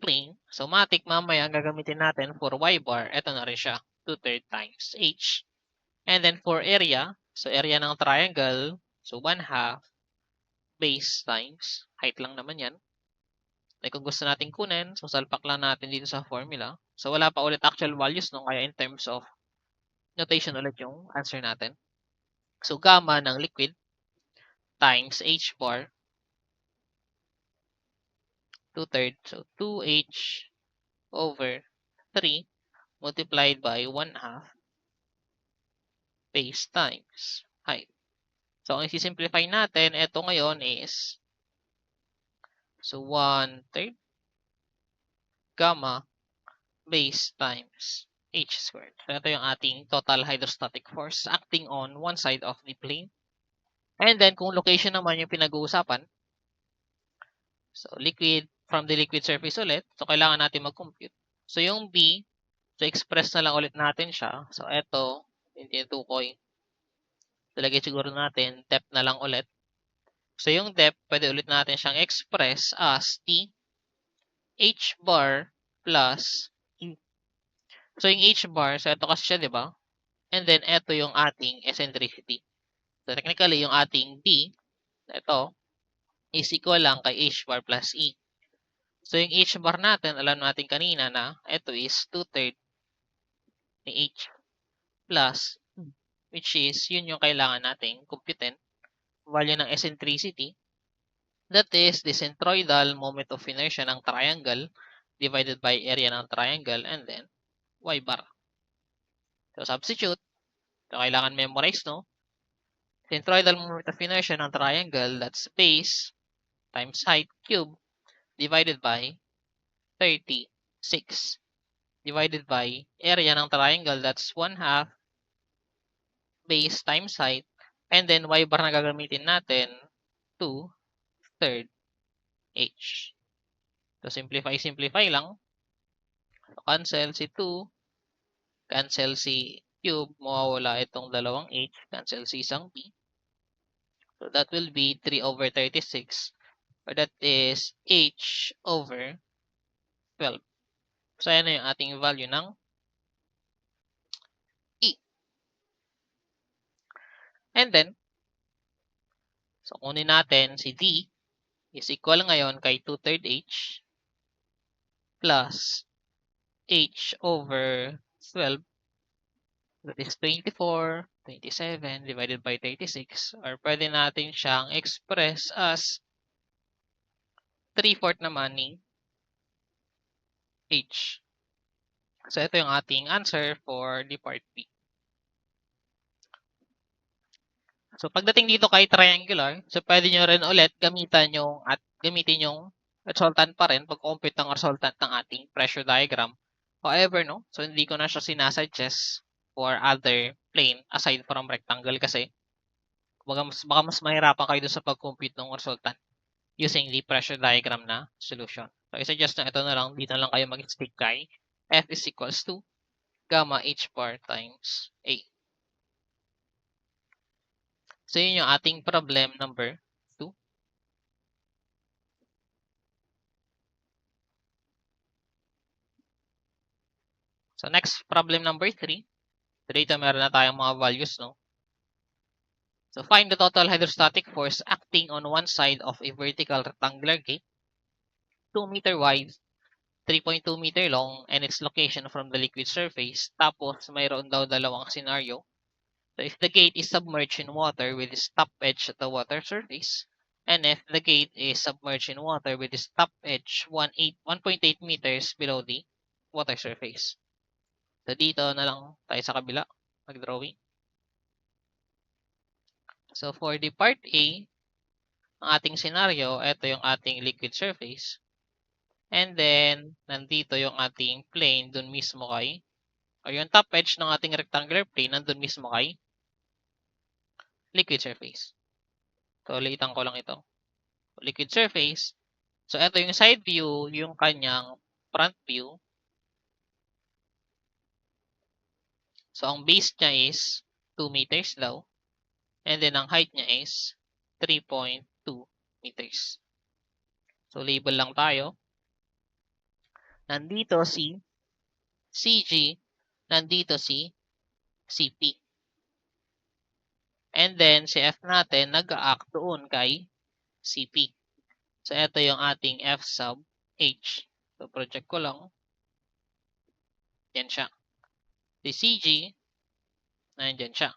plane, so matik mamaya ang gagamitin natin for y bar, eto na rin siya, 2/3 times h. And then for area, so area ng triangle, so 1/2 base times, height lang naman yan. Like kung gusto natin kunin, so salpak lang natin dito sa formula. So wala pa ulit actual values, no? Kaya in terms of notation ulit yung answer natin. So gamma ng liquid times h bar, 2/3, so 2h over 3 multiplied by 1/2 base times height. So, ang isi-simplify natin, ito ngayon is, so 1/3 gamma base times h squared. So, ito yung ating total hydrostatic force acting on one side of the plane. And then, kung location naman yung pinag-uusapan, so liquid, from the liquid surface ulit, so kailangan natin mag-compute. So, yung B, so express na lang ulit natin siya. So, ito, yung tinutukoy. Talagay siguro natin, depth na lang ulit. So, yung depth, pwede ulit natin siyang express as T h bar plus E. So, yung h bar, so ito kasi siya, di ba? And then, ito yung ating eccentricity. So, technically, yung ating D, ito, is equal lang kay h bar plus E. So, yung h bar natin, alam natin kanina na ito is 2/3 ni h plus E, which is, yun yung kailangan nating computin. Value ng eccentricity. That is the centroidal moment of inertia ng triangle divided by area ng triangle and then y bar. So, substitute. So, kailangan memorize, no? Centroidal moment of inertia ng triangle, that's base times height cube divided by 36 divided by area ng triangle, that's 1/2 base times height, and then y bar na gagamitin natin, 2/3 h. So, simplify lang. So, cancel si 2, cancel si cube, mawawala itong dalawang h, cancel si isang b. So, that will be 3/36, or that is h over 12. So, ayan na yung ating value ng e. And then, so kunin natin si d is equal ngayon kay 2/3 h plus h over 12, that is 24, 27 divided by 36, or pwede natin siyang express as 3/4 naman ni h. So, ito yung ating answer for the part B. So, pagdating dito kay triangular, so pwede nyo rin ulit gamitin yung resultant pa rin pag-compute ng resultant ng ating pressure diagram. However, no, so hindi ko na siya sinasuggest for other plane aside from rectangle kasi baka mas mahirapan kayo dun sa pag-compute ng resultant using the pressure diagram na solution. So, i-suggest na ito na lang, dito na lang kayo mag-stick kay F is equals to gamma H bar times A. So, yun yung ating problem number 2. So, next problem number 3. So, dito meron na tayong mga values, no? So, find the total hydrostatic force acting on one side of a vertical rectangular gate, 2 meter wide, 3.2 meter long, and its location from the liquid surface. Tapos, mayroon daw dalawang scenario. So, if the gate is submerged in water with its top edge at the water surface, and if the gate is submerged in water with its top edge 1.8 meters below the water surface. So, dito na lang tayo sa kabila, mag-drawing. So, for the part A, ang ating scenario, ito yung ating liquid surface. And then, nandito yung ating plane dun mismo kay, o yung top edge ng ating rectangular plane nandun mismo kay liquid surface. So, liitan ko lang ito. Liquid surface. So, ito yung side view, yung kanyang front view. So, ang base niya is 2 meters daw. And then, ang height niya is 3.2 meters. So, label lang tayo. Nandito si CG, nandito si CP. And then, si F natin, nag-act doon kay CP. So, ito yung ating F sub H. So, project ko lang. Yan siya. Si CG, nandyan siya.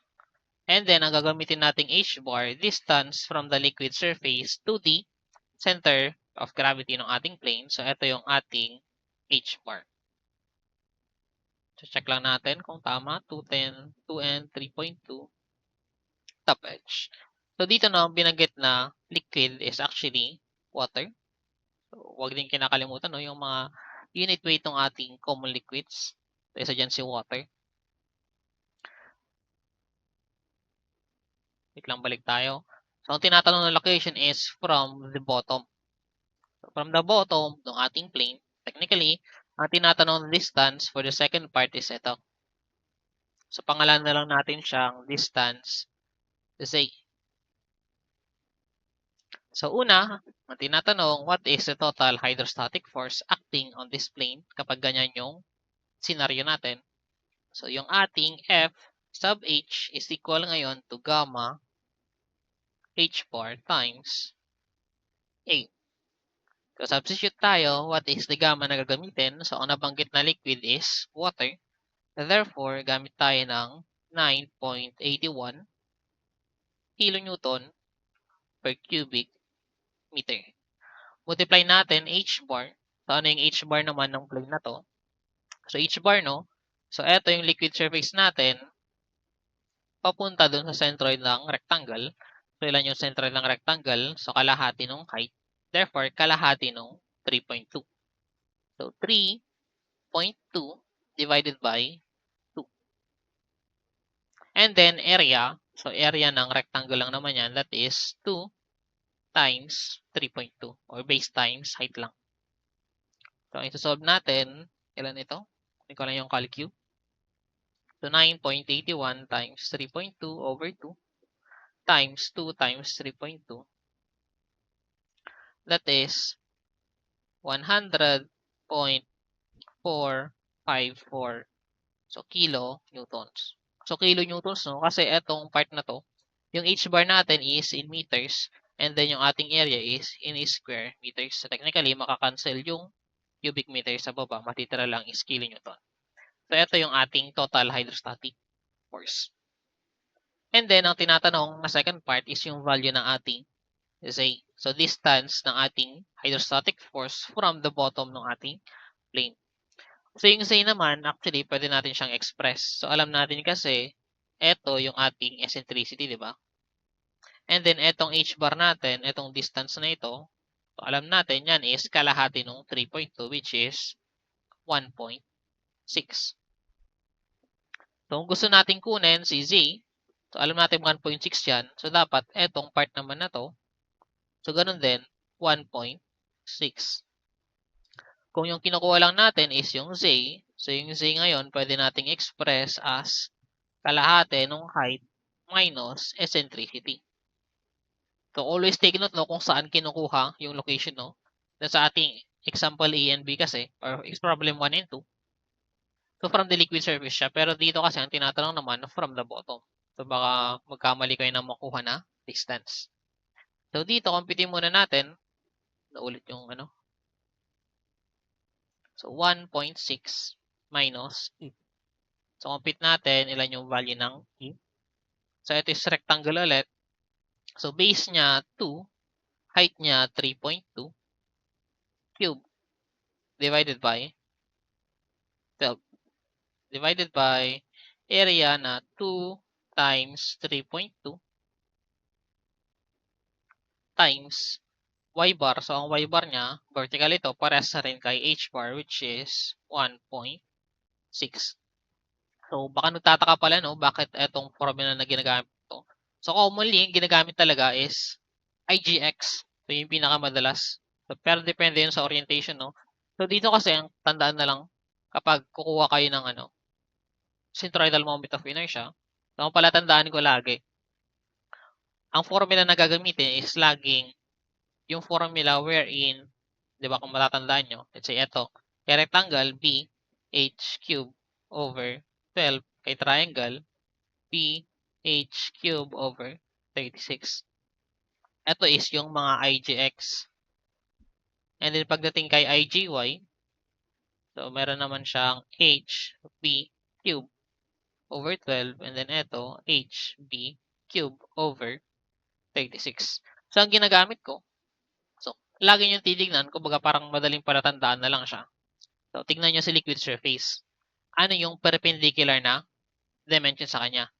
And then, ang gagamitin nating H bar, distance from the liquid surface to the center of gravity ng ating plane. So, ito yung ating H bar. So, check lang natin kung tama. 210, 2N, 3.2, top edge. So, dito na binanggit na liquid is actually water. So, huwag din kinakalimutan, no, yung mga unit weight ng ating common liquids. So, isa dyan si water. Wait lang, balik tayo. So, ang tinatanong na location is from the bottom. So, from the bottom ng ating plane, technically, ang tinatanong na distance for the second part is ito. So, pangalan na lang natin siyang distance Z. So, una, ang tinatanong, what is the total hydrostatic force acting on this plane kapag ganyan yung scenario natin? So, yung ating F sub H is equal ngayon to gamma H bar times A. So, substitute tayo, what is the gamma na gagamitin? So, ang nabanggit na liquid is water. Therefore, gamit tayo ng 9.81 kilonewton per cubic meter. Multiply natin H bar. So, ano yung H bar naman ng plane na to? So, H bar, no? So, eto yung liquid surface natin papunta dun sa centroid ng rectangle. So, ilan yung centroid ng rectangle? So, kalahati ng height. Therefore, kalahati nung 3.2. So, 3.2 divided by 2. And then, area. So, area ng rectangle lang naman yan. That is 2 times 3.2 or base times height lang. So, ang ito-solve natin, ilan ito? Hindi ko lang yung calcu. So, 9.81 times 3.2 over 2 times 2 times 3.2. That is 100.454. So, kilonewtons. So, kilonewtons, no? Kasi etong part na to, yung h bar natin is in meters and then yung ating area is in square meters. So, technically, makakancel yung cubic meter sa baba. Matitira lang is kilonewton. So, ito yung ating total hydrostatic force. And then, ang tinatanong na second part is yung value ng ating Z. So, distance ng ating hydrostatic force from the bottom ng ating plane. So, yung Z naman, actually, pwede natin siyang express. So, alam natin kasi, ito yung ating eccentricity, di ba? And then, etong h bar natin, etong distance na ito, so alam natin yan is kalahati ng 3.2 which is 1.6. So, kung gusto natin kunin si Z, so alam natin 1.6 yan. So, dapat etong part naman na to, so ganun din, 1.6. Kung yung kinukuha lang natin is yung Z, so yung Z ngayon pwede nating express as kalahati ng height minus eccentricity. So always take note no kung saan kinukuha yung location no. Sa ating example A and B kasi or problem 1 and 2. So from the liquid surface siya pero dito kasi ang tinatanong naman from the bottom. So baka magkamali kayo ng makuha na distance. So dito computein muna natin naulit yung ano. So 1.6 minus E. So, compute natin ilan yung value ng E. So, ito is rectangle ulit. So, base niya 2, height niya 3.2, cube, divided by 12. Divided by area na 2 times 3.2 times y bar. So, ang y bar niya, vertical ito, pares na rin kay h bar which is 1.6. So, baka nagtataka pala, no, bakit etong formula na ginagamit ito. So, commonly, ginagamit talaga is IGX. So, yung pinakamadalas. So, pero depende yun sa orientation, no. So, dito kasi, ang tandaan na lang, kapag kukuha kayo ng, centroidal moment of inertia, so, ang palatandaan ko lagi, ang formula na gagamitin is laging yung formula wherein, di ba, kung matatandaan nyo, let's say, ito, kay rectangle, B, H cube over 12 kay triangle, P H cube over 36. Ito is yung mga IGX. And then pagdating kay IGY, so meron naman siyang HB cube over 12 and then ito HB cube over 36. So ang ginagamit ko, so lagi nyo titignan, kumbaga parang madaling palatandaan na lang siya. So tignan nyo si liquid surface. Ano yung perpendicular na dimension sa kanya?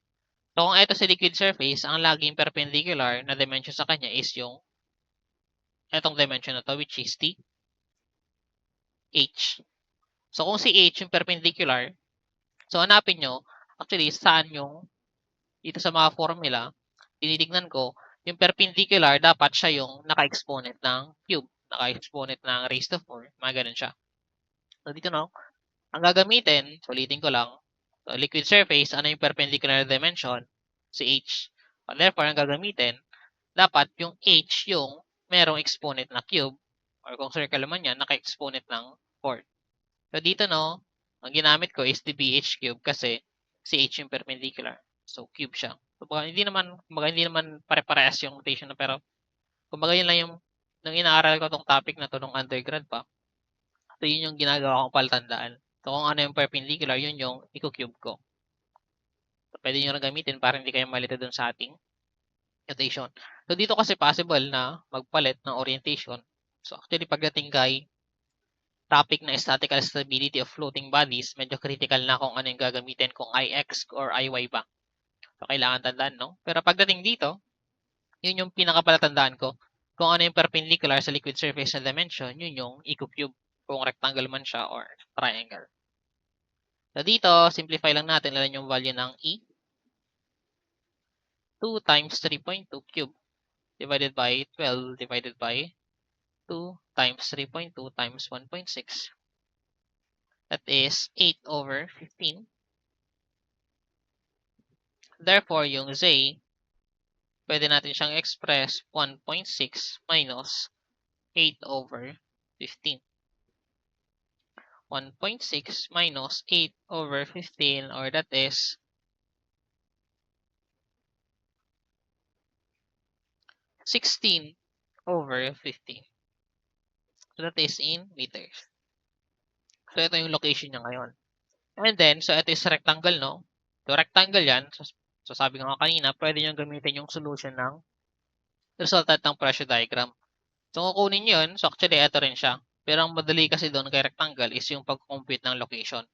So, kung ito si liquid surface, ang laging perpendicular na dimension sa kanya is yung etong dimension na to, which is t, h. So, kung si h yung perpendicular, so hanapin nyo, actually, saan yung, dito sa mga formula, tinitignan ko, yung perpendicular, dapat siya yung naka-exponent ng cube, naka-exponent ng raised to 4, mga ganun siya. So, dito no, ang gagamitin, ulitin ko lang, so, liquid surface, ano yung perpendicular dimension? Si h. So, therefore, ang gagamitin, dapat yung h yung merong exponent na cube or kung circle naman yan, naka-exponent ng 4. So, dito no, ang ginamit ko is the BH cube kasi si h yung perpendicular. So, cube siya. So, hindi naman pare-parehas yung notation na pero kumbaga yun lang yung nung inaaral ko tong topic na to nung undergrad pa. So, yun yung ginagawa kong palatandaan. So, kung ano yung perpendicular, yun yung i-cube ko. So, pwede nyo rin gamitin para hindi kayo malito dun sa ating notation. So, dito kasi possible na magpalit ng orientation. So, actually, pagdating kay topic na statical stability of floating bodies, medyo critical na kung ano yung gagamitin, kung IX or IY ba. So, kailangan tandaan, no? Pero pagdating dito, yun yung pinakapalatandaan ko. kung ano yung perpendicular sa liquid surface na dimension, yun yung eco-cube. Kung rectangle man siya or triangle. So dito, simplify lang natin lang yung value ng E. 2 times 3.2 cube divided by 12 divided by 2 times 3.2 times 1.6. That is 8 over 15. Therefore, yung Z, pwede natin siyang express 1.6 minus 8 over 15. 1.6 minus 8 over 15, or that is 16 over 15. So that is in meters. So ito yung location niya ngayon. And then, so ito is rectangle, no? So rectangle yan. So sabi nga kanina, pwede nyo gamitin yung solution ng resultant ng pressure diagram. So kung kukunin nyo yun, so actually ito rin siya. Pero ang madali kasi doon kay rectangle is yung pag-compute ng location.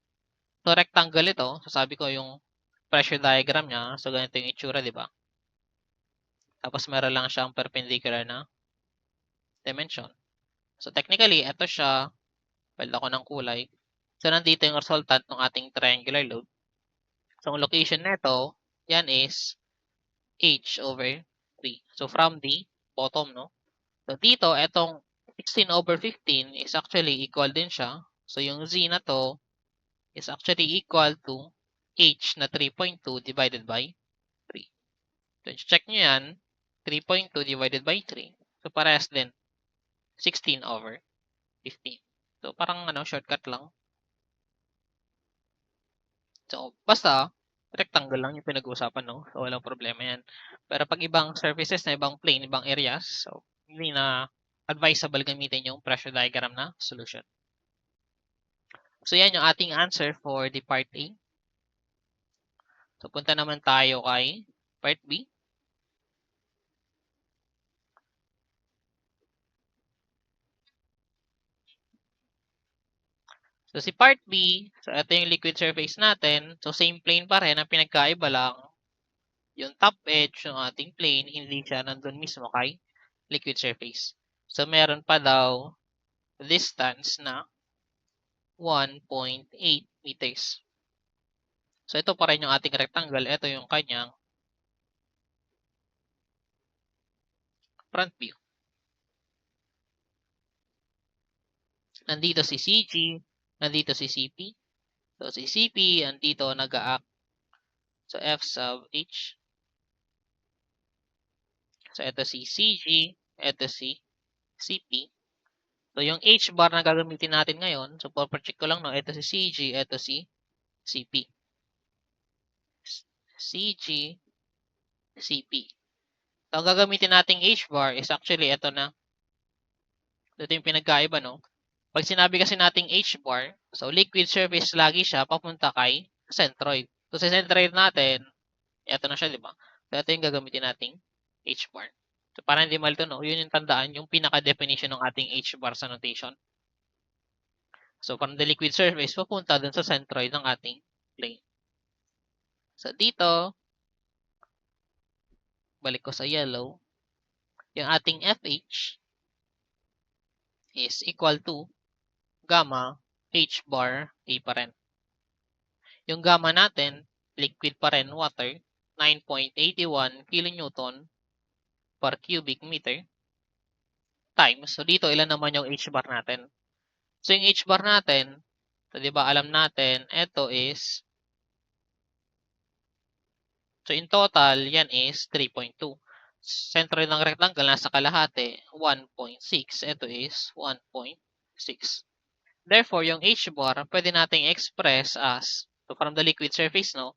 So rectangle ito, so sabi ko yung pressure diagram niya, so ganito yung itsura, di ba? Tapos meron lang siyang perpendicular na dimension. So technically, ito siya. Pwede ako ng kulay. So nandito yung resultant ng ating triangular load. So ang location nito, yan is h over 3. So from the bottom, no? So dito, etong 16 over 15 is actually equal din siya. So yung z na to is actually equal to h na 3.2 divided by 3. So check nyo yan, 3.2 divided by 3. So parehas din, 16 over 15. So parang shortcut lang. So basta, rectangle lang yung pinag-uusapan, no? So walang problema yan. Pero pag ibang surfaces na ibang plane, ibang areas, so hindi na advisable gamitin yung pressure diagram na solution. So yan yung ating answer for the part A. So punta naman tayo kay part B. So si part B, so ito yung liquid surface natin. So same plane pa rin, ang pinagkaiba lang, yung top edge ng ating plane, hindi siya nandun mismo kay liquid surface. So meron pa daw distance na 1.8 meters. So ito pa rin yung ating rectangle. Ito yung kanyang front view. Nandito si CG, nandito si CP. So si CP, nandito nag-act so F sub H. So ito si CG, ito si CP. So yung H bar na gagamitin natin ngayon, so check ko lang, no, ito si CG, ito si CP. CG, CP. So ang gagamitin nating H bar is actually ito na. Ito yung pinagkaiba, no? Pag sinabi kasi nating H bar, so liquid surface lagi siya papunta kay centroid. So sa centroid natin, ito na siya, di ba? So ito yung gagamitin nating H bar. So para hindi malito, no? Yun yung tandaan, yung pinaka-definition ng ating H bar sa notation. So from the liquid surface, papunta dun sa centroid ng ating plane. So dito, balik ko sa yellow, yung ating FH is equal to gamma H bar A pa rin. Yung gamma natin, liquid pa rin, water, 9.81 kilonewton per cubic meter times. So dito, ilan naman yung H bar natin? So yung H bar natin, so di ba alam natin, ito is, so in total, yan is 3.2. Sentro ng rectangle, nasa kalahati, 1.6. Ito is 1.6. Therefore, yung H bar, pwede nating express as, so from the liquid surface, no?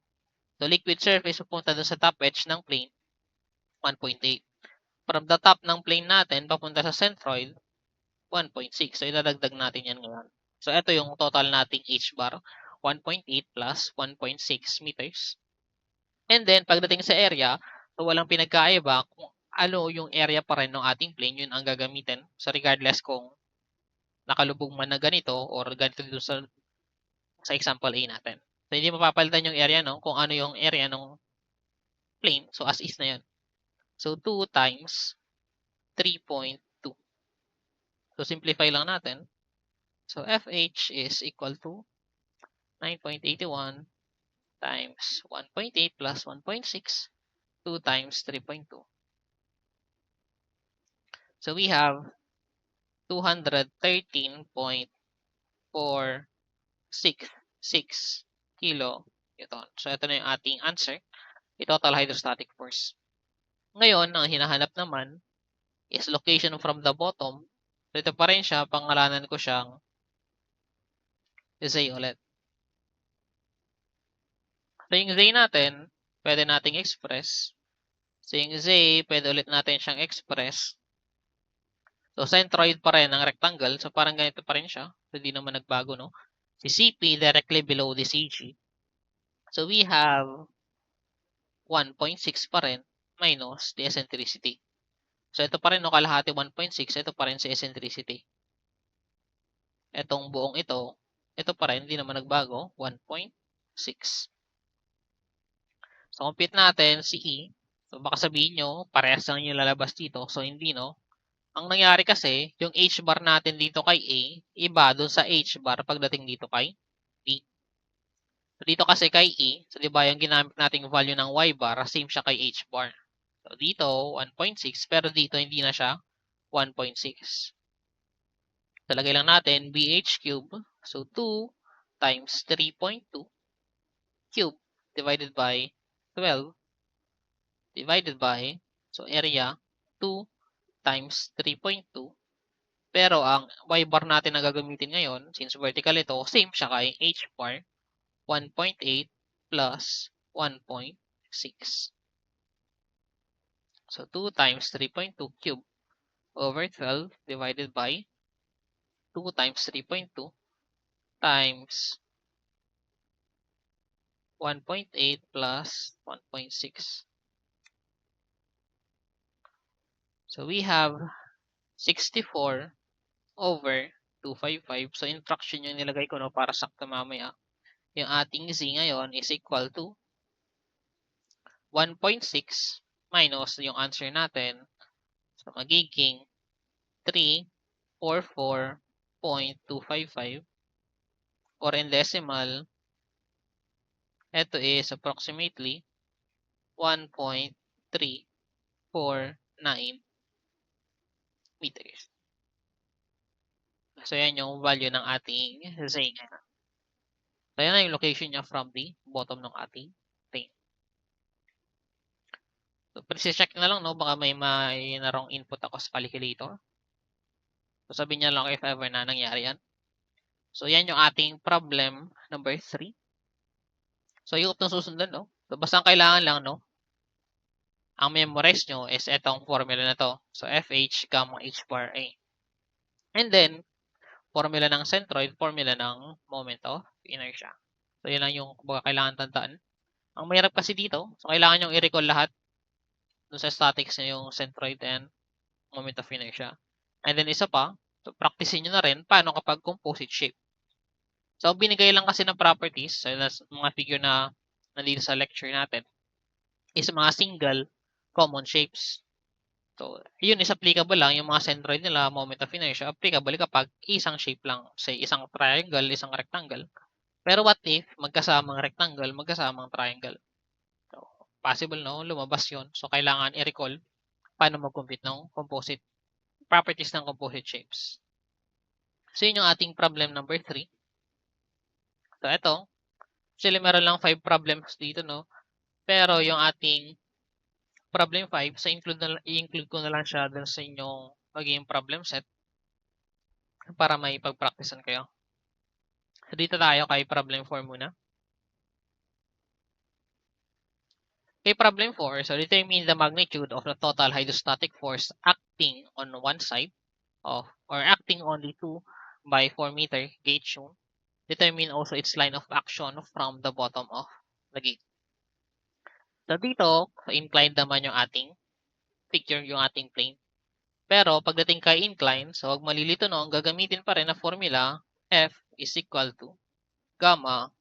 So liquid surface, pupunta dun sa top edge ng plane, 1.8. From the top ng plane natin, papunta sa centroid, 1.6. So idadagdag natin yan ngayon. So ito yung total nating H bar, 1.8 plus 1.6 meters. And then, pagdating sa area, so walang pinagkaiba kung ano yung area pa rin ng ating plane, yun ang gagamitin. So regardless kung nakalubog man na ganito or ganito dito sa example A natin. So hindi mapapalitan yung area, no? Kung ano yung area ng plane. So as is na yun. So 2 times 3.2. So, simplify lang natin. So, FH is equal to 9.81 times 1.8 plus 1.6, 2 times 3.2. So, we have 213.466 kilonewton. So, ito na yung ating answer, the total hydrostatic force. Ngayon, ang hinahanap naman is location from the bottom. So, ito pa rin siya, pangalanan ko siyang Z ulit. So, yung Z natin, pwede nating express. So, yung Z, pwede ulit natin siyang express. So, centroid pa rin ang rectangle. So, parang ganito pa rin siya. So, hindi naman nagbago, no? Si CP directly below the CG. So, we have 1.6 pa rin minus the eccentricity. So, ito pa rin, no? Kalahati 1.6. Ito pa rin si eccentricity. Itong buong ito pa rin, hindi naman nagbago, 1.6. So, compute natin si E. So, baka sabihin nyo, parehas lang yung lalabas dito. So, hindi, no? Ang nangyari kasi, yung H bar natin dito kay A, iba dun sa H bar pagdating dito kay B. So, dito kasi kay E, so di ba yung ginamit nating value ng Y bar, same siya kay H bar. So, dito, 1.6, pero dito hindi na siya 1.6. So, lagay lang natin BH cube. So, 2 times 3.2 cube divided by 12 divided by, so area, 2 times 3.2. Pero ang Y bar natin na gagamitin ngayon, since vertical ito, same siya kay H bar, 1.8 plus 1.6. So, 2 times 3.2 cube over 12 divided by 2 times 3.2 times 1.8 plus 1.6. So, we have 64 over 255. So, in fraction yung nilagay ko, no, para sakto mamaya. Yung ating Z ngayon is equal to 1.6 minus yung answer natin. So, magiging 344.255, or in decimal, ito is approximately 1.349 meters. So, yan yung value ng ating Z. So, yan na yung location niya from the bottom ng ating plane. So, check na lang, no? Baka may narong input ako sa calculator. So, sabihin niya lang if ever na nangyari yan. So, yan yung ating problem number 3. So, yung itong susundan, no? So, basta ang kailangan lang, no? Ang memorize nyo is itong formula na to. So, FH gamma H bar A. And then, formula ng centroid, formula ng moment of inertia. So, yun lang yung kailangan tandaan. Ang mahirap kasi dito, so kailangan nyo i-recall lahat dun sa statics na yung centroid and moment of inertia. And then, isa pa, so practicein nyo na rin paano kapag composite shape. So, binigay lang kasi ng properties, so mga figure na nandito sa lecture natin, is mga single common shapes. So, yun is applicable lang yung mga centroid nila, moment of inertia, applicable kapag isang shape lang, say isang triangle, isang rectangle. Pero what if magkasamang rectangle, magkasamang triangle? So, possible, no? Lumabas yun. So, kailangan i-recall paano mag-compute ng composite properties ng composite shapes. So, yun yung ating problem number 3. So, ito, actually meron lang 5 problems dito, no? Pero yung ating problem 5, so i-include ko na lang siya dun sa inyong magiging problem set para may pag-practicean kayo. So, dito tayo kay problem 4 muna. Kay problem 4, so determine the magnitude of the total hydrostatic force acting on one side of, or acting only 2 by 4 meter gate shown. Determine also its line of action from the bottom of the gate. So, dito, inclined naman yung ating picture, yung ating plane. Pero, pagdating kay incline, so huwag malilito, no, ang gagamitin pa rin na formula, F is equal to gamma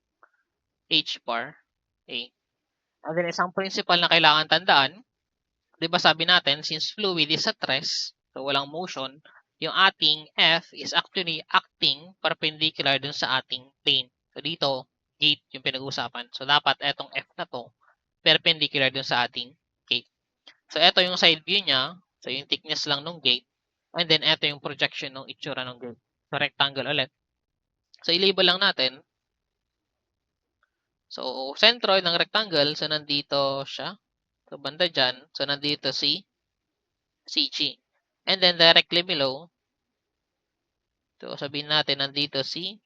H bar A. And then, isang principle na kailangan tandaan, di ba sabi natin, since fluid is at rest, So, walang motion. Yung ating F is actually acting perpendicular dun sa ating plane. So, dito, gate yung pinag-uusapan. So, dapat etong F na to, perpendicular dun sa ating gate. So, eto yung side view niya. So, yung thickness lang ng gate. And then, eto yung projection ng itsura ng gate. So, rectangle ulit. So, i-label lang natin. So, centroid ng rectangle. So, nandito siya. So, banda dyan. So, nandito si CG. And then, directly below. So, sabihin natin, nandito si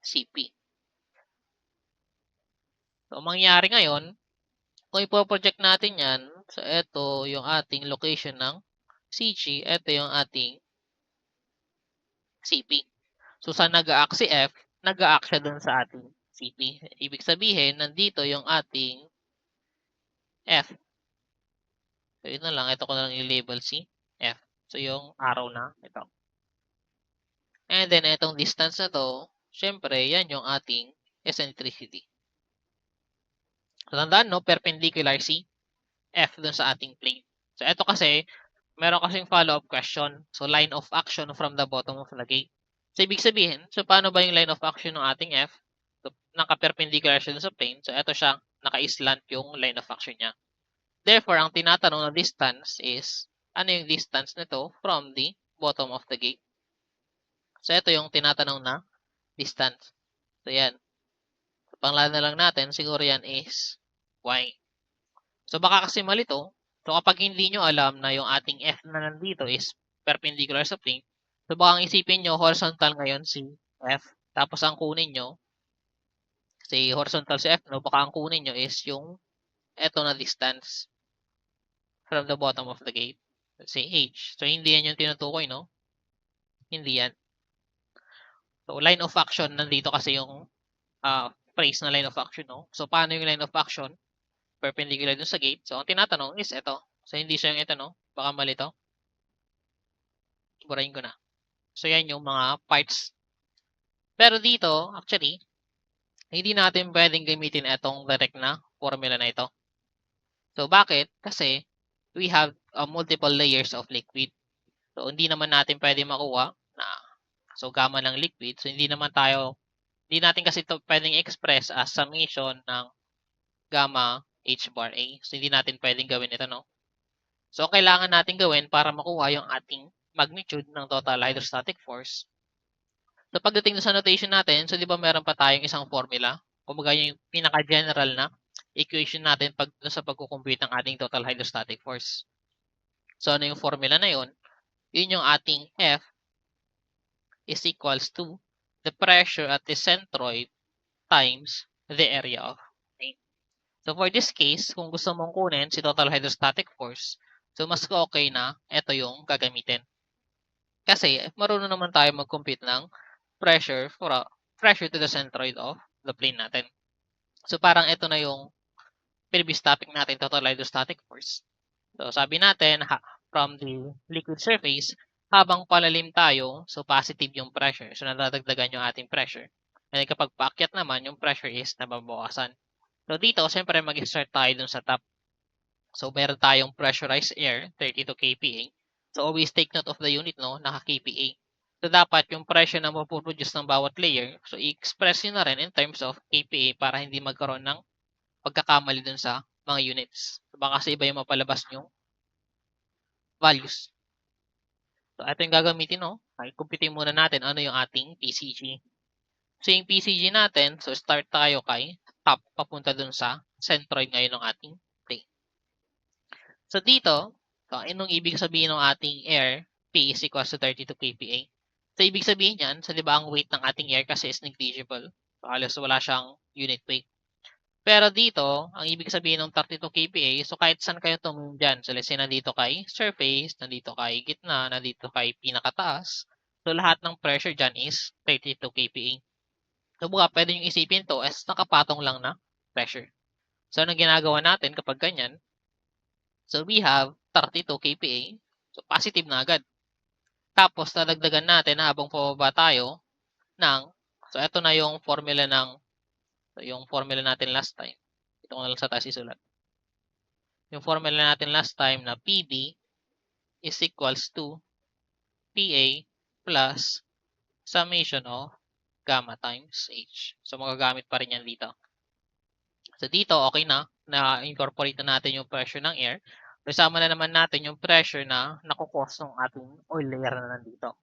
CP. So, mangyari ngayon, kung ipoproject natin yan, so, ito yung ating location ng CG. Ito yung ating CP. So, saan nag-a-act si F? Nag-a-act siya dun sa ating CP. Ibig sabihin, nandito yung ating F. So, yun na lang. Ito ko na lang i-label si F. So, yung arrow na ito. And then, itong distance na to, syempre, yan yung ating eccentricity. So, tandaan, no? Perpendicular si F dun sa ating plane. So, ito kasi, meron kasing follow-up question. So, line of action from the bottom of the gate. So, ibig sabihin, so, paano ba yung line of action ng ating F? So, naka-perpendicular siya sa plane. So, ito siya, naka-slant yung line of action niya. Therefore, ang tinatanong na distance is, ano yung distance nito from the bottom of the gate? So, ito yung tinatanong na distance. So, yan. So, panglaan na lang natin, siguro yan is y. So, baka kasi mali to. So, kapag hindi nyo alam na yung ating F na nandito is perpendicular sa plane, so baka ang isipin nyo, horizontal ngayon si F. Tapos, ang kunin nyo, si horizontal si F, no? Baka ang kunin nyo is yung eto na distance from the bottom of the gate. Let's say H. So, hindi yan yung tinutukoy, no? Hindi yan. So, line of action, nandito kasi yung phrase na line of action, no? So, paano yung line of action? Perpendicular dun sa gate. So, ang tinatanong is ito. So, hindi siya yung ito, no? Baka mali to. Burahin ko na. So, yan yung mga parts. Pero dito, actually, hindi natin pwedeng gamitin itong direct na formula na ito. So, bakit? Kasi, we have multiple layers of liquid. So, hindi naman natin pwede makuha na so, gamma ng liquid. So, hindi natin kasi ito pwedeng express as summation ng gamma H bar A. So, hindi natin pwedeng gawin ito, no? So, kailangan natin gawin para makuha yung ating magnitude ng total hydrostatic force. So, pagdating sa notation natin, so, di ba meron pa tayong isang formula? Kumbaga yung pinaka-general na equation natin sa pagkukompute ng ating total hydrostatic force. So, ano yung formula na yun? Yun yung ating F is equals to the pressure at the centroid times the area of plane. So, for this case, kung gusto mong kunin si total hydrostatic force, so mas okay na ito yung gagamitin. Kasi, marunong naman tayo mag-compute ng pressure to the centroid of the plane natin. So, parang ito na yung previous topic natin, total hydrostatic force. So, sabi natin, from the liquid surface, habang palalim tayo, so positive yung pressure. So, nadadagdagan yung ating pressure. And kapag paakyat naman, yung pressure is nababawasan. So, dito, siyempre, mag-start tayo dun sa top. So, meron tayong pressurized air, 32 kPa. So, always take note of the unit, no? Naka-kPa. So, dapat yung pressure na mapuproduce ng bawat layer, so, i-express nyo na rin in terms of kPa para hindi magkaroon ng pagkakamali dun sa mga units. So, baka kasi iba yung mapalabas yung values. So, ito yung gagamitin, no? Okay, kumpitin muna natin ano yung ating PCG. So, yung PCG natin, so, start tayo kay top, papunta dun sa centroid ngayon ng ating plane. So, dito, so, anong ibig sabihin ng ating air? P is equals to 32 kPa. So, ibig sabihin yan, so, di ba, ang weight ng ating air kasi is negligible. So, halos wala siyang unit weight. Pero dito, ang ibig sabihin ng 32 kPa, so kahit saan kayo tumingin dyan. So, let's say, nandito kay surface, nandito kay gitna, nandito kay pinakataas. So, lahat ng pressure dyan is 32 kPa. So, buka, pwede nyo isipin to as nakapatong lang na pressure. So, anong ginagawa natin kapag ganyan? So, we have 32 kPa. So, positive na agad. Tapos, nadagdagan natin habang pababa tayo ng, so, ito na yung formula natin last time. Ito ko na lang sa taas isulat. Yung formula natin last time na PB is equals to PA plus summation of gamma times H. So, magagamit pa rin yan dito. So, dito, okay na-incorporate na natin yung pressure ng air. Kasama na naman natin yung pressure na nakukos ng ating oil layer na nandito.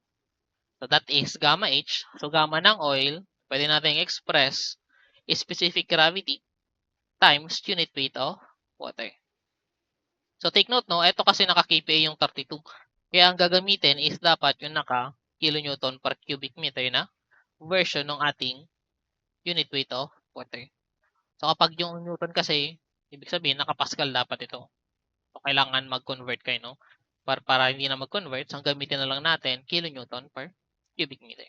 So, that is gamma H. So, gamma ng oil, pwede natin express specific gravity times unit weight of water. So, take note, no, ito kasi naka-KPA yung 32. Kaya ang gagamitin is dapat yung naka-kilonewton per cubic meter na version ng ating unit weight of water. So, kapag yung newton kasi, ibig sabihin, naka-pascal dapat ito. So, kailangan mag-convert kayo, no? Para hindi na mag-convert, so, ang gamitin na lang natin, kilonewton per cubic meter.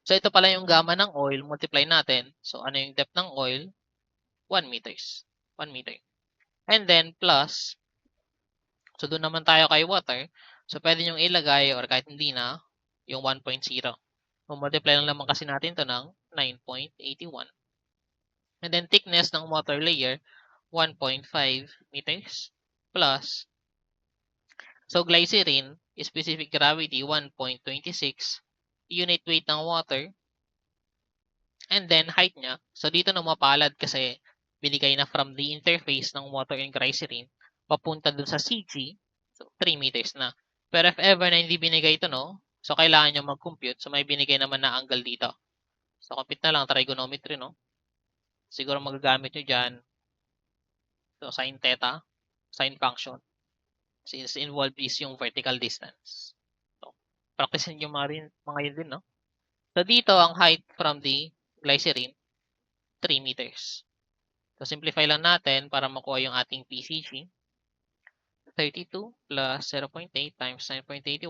So, ito pala yung gamma ng oil, multiply natin. So, ano yung depth ng oil? 1 meters. 1 meter. And then, plus, so doon naman tayo kay water. So, pwede nyo ilagay, or kahit hindi na, yung 1.0. So, multiply lang naman kasi natin to ng 9.81. And then, thickness ng water layer, 1.5 meters. Plus, so glycerin, specific gravity, 1.26. Unit weight ng water, and then height niya. So, dito na mapalad kasi binigay na from the interface ng water and glycerin papunta dun sa CG. So, 3 meters na. Pero if ever na hindi binigay ito, no? So, kailangan nyo mag-compute. So, may binigay naman na angle dito. So, compute na lang trigonometry, no? Siguro magagamit nyo dyan. So, sin theta, sin function. Since involved is yung vertical distance. So, practice nyo mga yun din, no? So, dito ang height from the glycerin, 3 meters. So, simplify lang natin para makuha yung ating PCG. 32 plus 0.8 times 9.81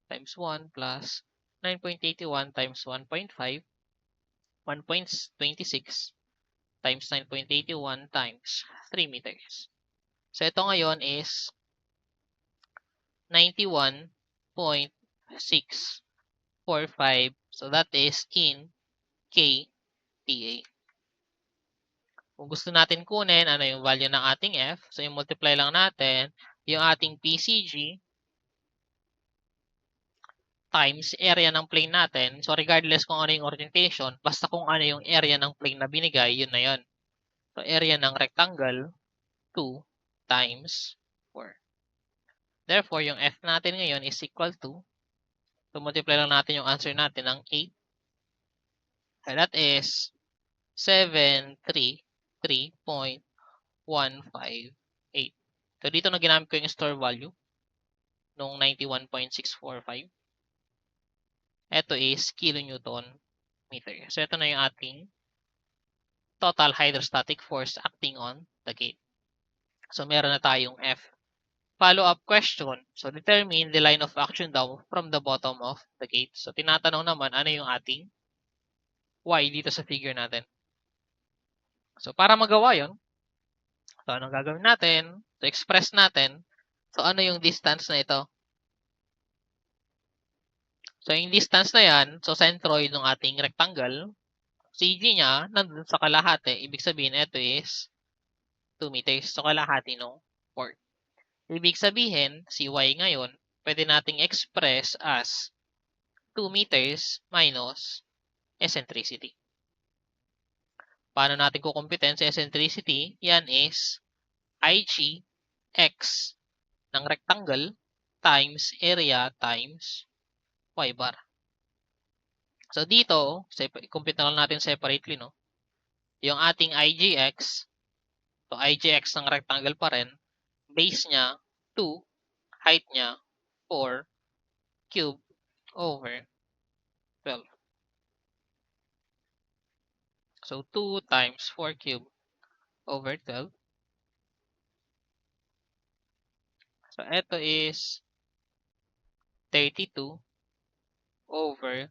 times 1 plus 9.81 times 1.5, 1.26 times 9.81 times 3 meters. So, ito ngayon is 91.645. So, that is in kPa. Kung gusto natin kunin, ano yung value ng ating F? So, yung multiply lang natin yung ating PCG times area ng plane natin. So, regardless kung ano yung orientation, basta kung ano yung area ng plane na binigay, yun na yun. So, area ng rectangle, 2 times 4. Therefore, yung F natin ngayon is equal to, so, multiply lang natin yung answer natin ng 8. So, that is 733.158. So, dito na ginamit ko yung store value nung 91.645. Ito is kilonewton meter. So, ito na yung ating total hydrostatic force acting on the gate. So, meron na tayong F. Follow-up question. So, determine the line of action daw from the bottom of the gate. So, tinatanong naman ano yung ating Y dito sa figure natin. So, para magawa yon, so, anong gagawin natin? So, express natin. So, ano yung distance na ito? So, yung distance na yan, so, centroid ng ating rectangle, CG niya, nandun sa kalahati. Ibig sabihin, ito is 2 meters. So, kalahati ng 4. Ibig sabihin, si Y ngayon, pwede nating express as 2 meters minus eccentricity. Paano natin kukumpitin sa eccentricity? Yan is IG x ng rectangle times area times Y bar. So, dito, compute na lang natin separately, no? Yung ating IGX, so IGX ng rectangle pa rin, base niya, 2, height niya, 4, cube over 12. So, 2 times 4 cube over 12. So, ito is 32 over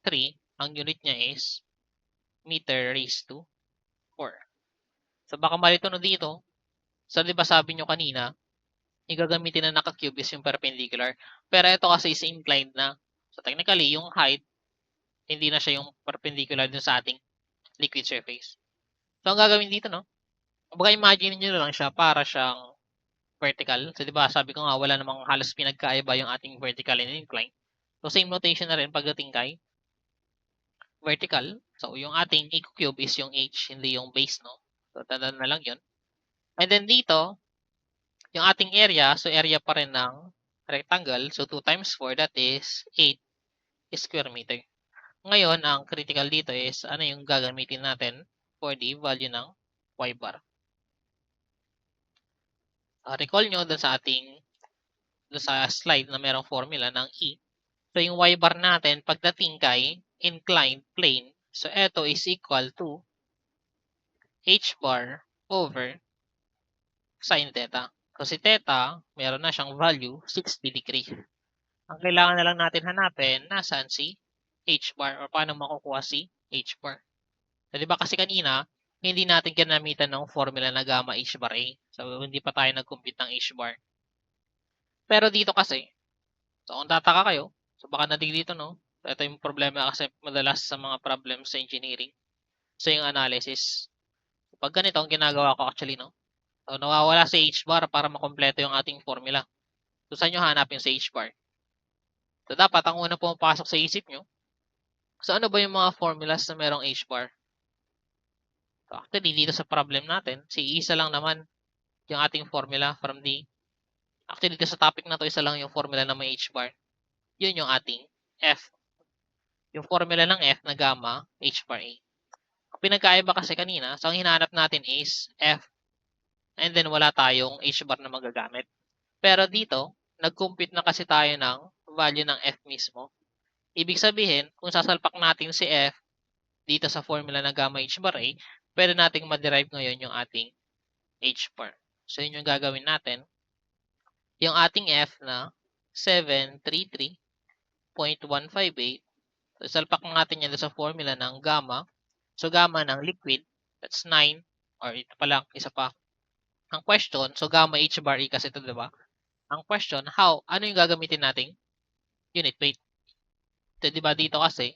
3. Ang unit niya is meter raised to 4. So, baka malito na dito. So, di ba sabi nyo kanina, igagamitin na naka-cube is yung perpendicular. Pero ito kasi is inclined na. So, technically, yung height, hindi na siya yung perpendicular dun sa ating liquid surface. So, ang gagawin dito, no? Baka imagine nyo lang siya para siyang vertical. So, di ba, sabi ko nga, wala namang halos pinagkaiba yung ating vertical and incline. So, same notation na rin pagdating kay vertical. So, yung ating cube is yung h, hindi yung base, no? So, tandaan na lang yun. And then dito, yung ating area, so area pa rin ng rectangle. So, 2 times 4, that is 8 square meter. Ngayon, ang critical dito is ano yung gagamitin natin for the value ng y bar. Recall nyo dun sa slide na merong formula ng E. So, yung y bar natin, pagdating kay inclined plane, so ito is equal to h bar over sin theta. So, si theta, meron na siyang value, 60 degree. Ang kailangan na lang natin hanapin, nasaan si h bar or paano makukuha si h bar. So, di ba kasi kanina, hindi natin ginamitan ng formula na gamma h bar A. So, hindi pa tayo nag-compute ng h bar. Pero dito kasi, so kung tataka kayo, so baka natin dito, no? So, ito yung problema kasi madalas sa mga problems sa engineering. So, yung analysis. So, pag ganito, ang ginagawa ko actually, no? So, nawawala si h bar para makompleto yung ating formula. So, saan nyo hanapin sa h bar? So, dapat ang una pumapasok sa isip nyo, so ano ba yung mga formulas na merong h bar? So, actually, dito sa problem natin, si isa lang naman yung ating formula from the actually dito sa topic na to isa lang yung formula na may h bar. Yun yung ating f. Yung formula ng f na gamma h bar a. Ang pinagkaiba kasi kanina, so ang hinahanap natin is f and then wala tayong h bar na magagamit. Pero dito, nag-compute na kasi tayo ng value ng f mismo. Ibig sabihin, kung sasalpak natin si f dito sa formula ng gamma h bar a, pwede nating ma-derive ngayon yung ating h bar. So yun yung gagawin natin. Yung ating f na 733.158, so salpak natin yan sa formula ng gamma. So gamma ng liquid, that's 9, or ito pa lang, isa pa. Ang question, so gamma h bar e kasi ito, diba? Ang question, ano yung gagamitin nating unit weight? So, diba dito kasi,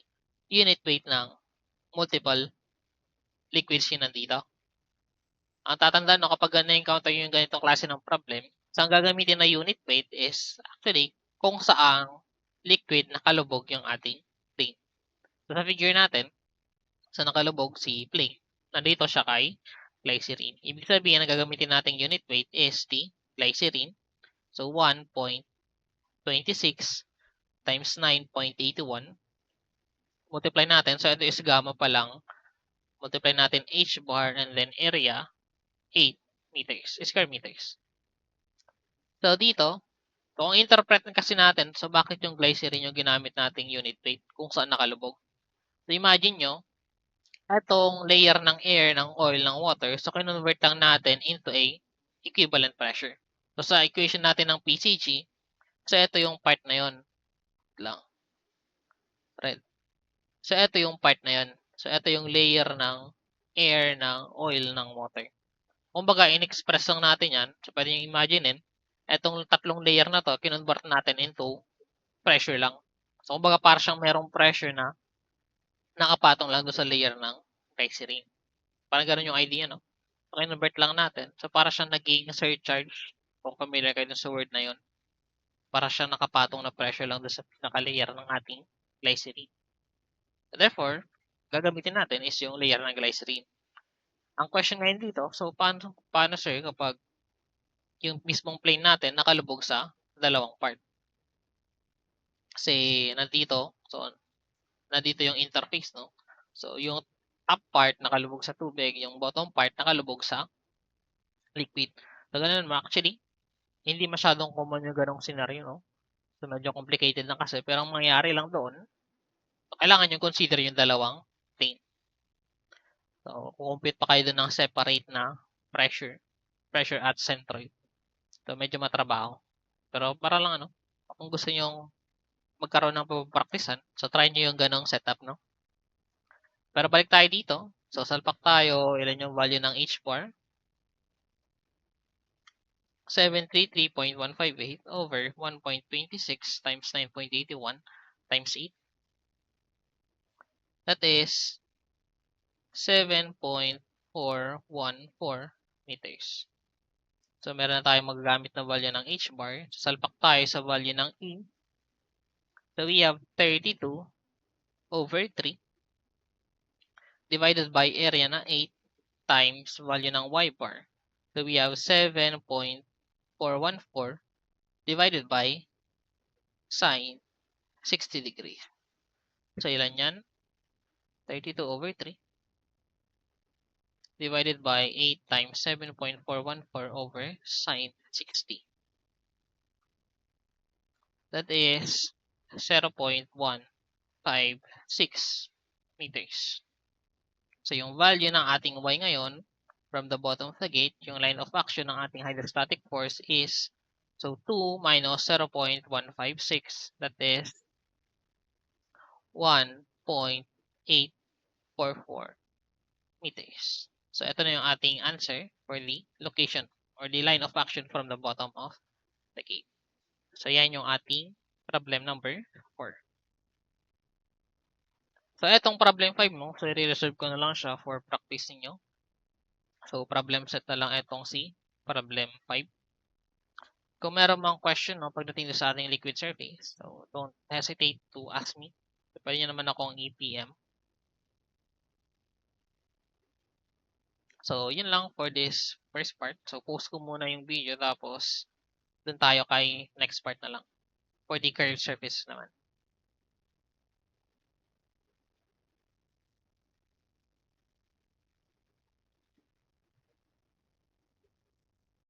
unit weight ng multiple liquids yun nandito. Ang tatandaan no, kapag na-encounter yung ganitong klase ng problem, so ang gagamitin na unit weight is actually kung saang liquid nakalubog yung ating plane. So sa figure natin, so nakalubog si plane, nandito siya kay glycerin. Ibig sabihin, ang gagamitin nating unit weight is the glycerin. So 1.26 times 9.81. Multiply natin. So ito is gamma pa lang. Multiply natin h bar and then area 8 meters, square meters. So dito, kung interpret kasi natin, so bakit yung glycerin yung ginamit nating unit weight kung saan nakalubog? So imagine nyo, itong layer ng air, ng oil, ng water, so kinonvert lang natin into a equivalent pressure. So sa equation natin ng PCG, so ito yung part na yon lang. Right. So ito yung part na yon. So ito yung layer ng air, ng oil, ng water. Kumbaga, in-express lang natin yan. So pwede nyo imaginein, etong tatlong layer na to, kinonvert natin into pressure lang. So, kumbaga para siyang merong pressure na nakapatong lang doon sa layer ng glycerin. Parang ganun yung idea, no? So, convert lang natin. So, para siyang naging surcharge. Kung familiar kayo sa word na yun. Para siyang nakapatong na pressure lang doon sa pinaka-layer ng ating glycerin. So, therefore, gagamitin natin is yung layer ng glycerin. Ang question ngayon dito, so paano sir kapag yung mismong plane natin nakalubog sa dalawang part? Kasi nandito yung interface, no? So, yung top part nakalubog sa tubig, yung bottom part nakalubog sa liquid. So, ganun actually, hindi masyadong common yung ganong scenario, no? So, medyo complicated lang kasi. Pero ang mangyayari lang doon, kailangan yung consider yung dalawang plane. So, kukumpute pa kayo doon ng separate na pressure at centroid. So, medyo matrabaho. Pero para lang kung gusto nyo magkaroon ng pagpapraktisan, so try nyo yung ganong setup, no? Pero balik tayo dito. So, salpak tayo. Ilan yung value ng h bar? 733.158 over 1.26 times 9.81 times 8. That is 7.414 meters. So, meron na tayong magagamit na value ng h bar. Salpak tayo sa value ng e. So, we have 32 over 3 divided by area na 8 times value ng y bar. So, we have 7.414 divided by sine 60 degrees. So, ilan yan? 32 over 3 divided by 8 times 7.414 over sine 60. That is 0.156 meters. So, yung value ng ating y ngayon from the bottom of the gate, yung line of action ng ating hydrostatic force is, so 2 minus 0.156, that is 1.844 meters. So, ito na yung ating answer for the location or the line of action from the bottom of the gate. So, yan yung ating problem number 4. So, etong problem 5 mo, so i-reserve ko na lang siya for practice niyo. So, problem set na lang etong si problem 5. Kung meron mang question no, pagdating sa ating liquid surface, so don't hesitate to ask me. So, pwede nyo naman akong EPM. So, yun lang for this first part. So, post ko muna yung video tapos dun tayo kay next part na lang for the curved surface naman.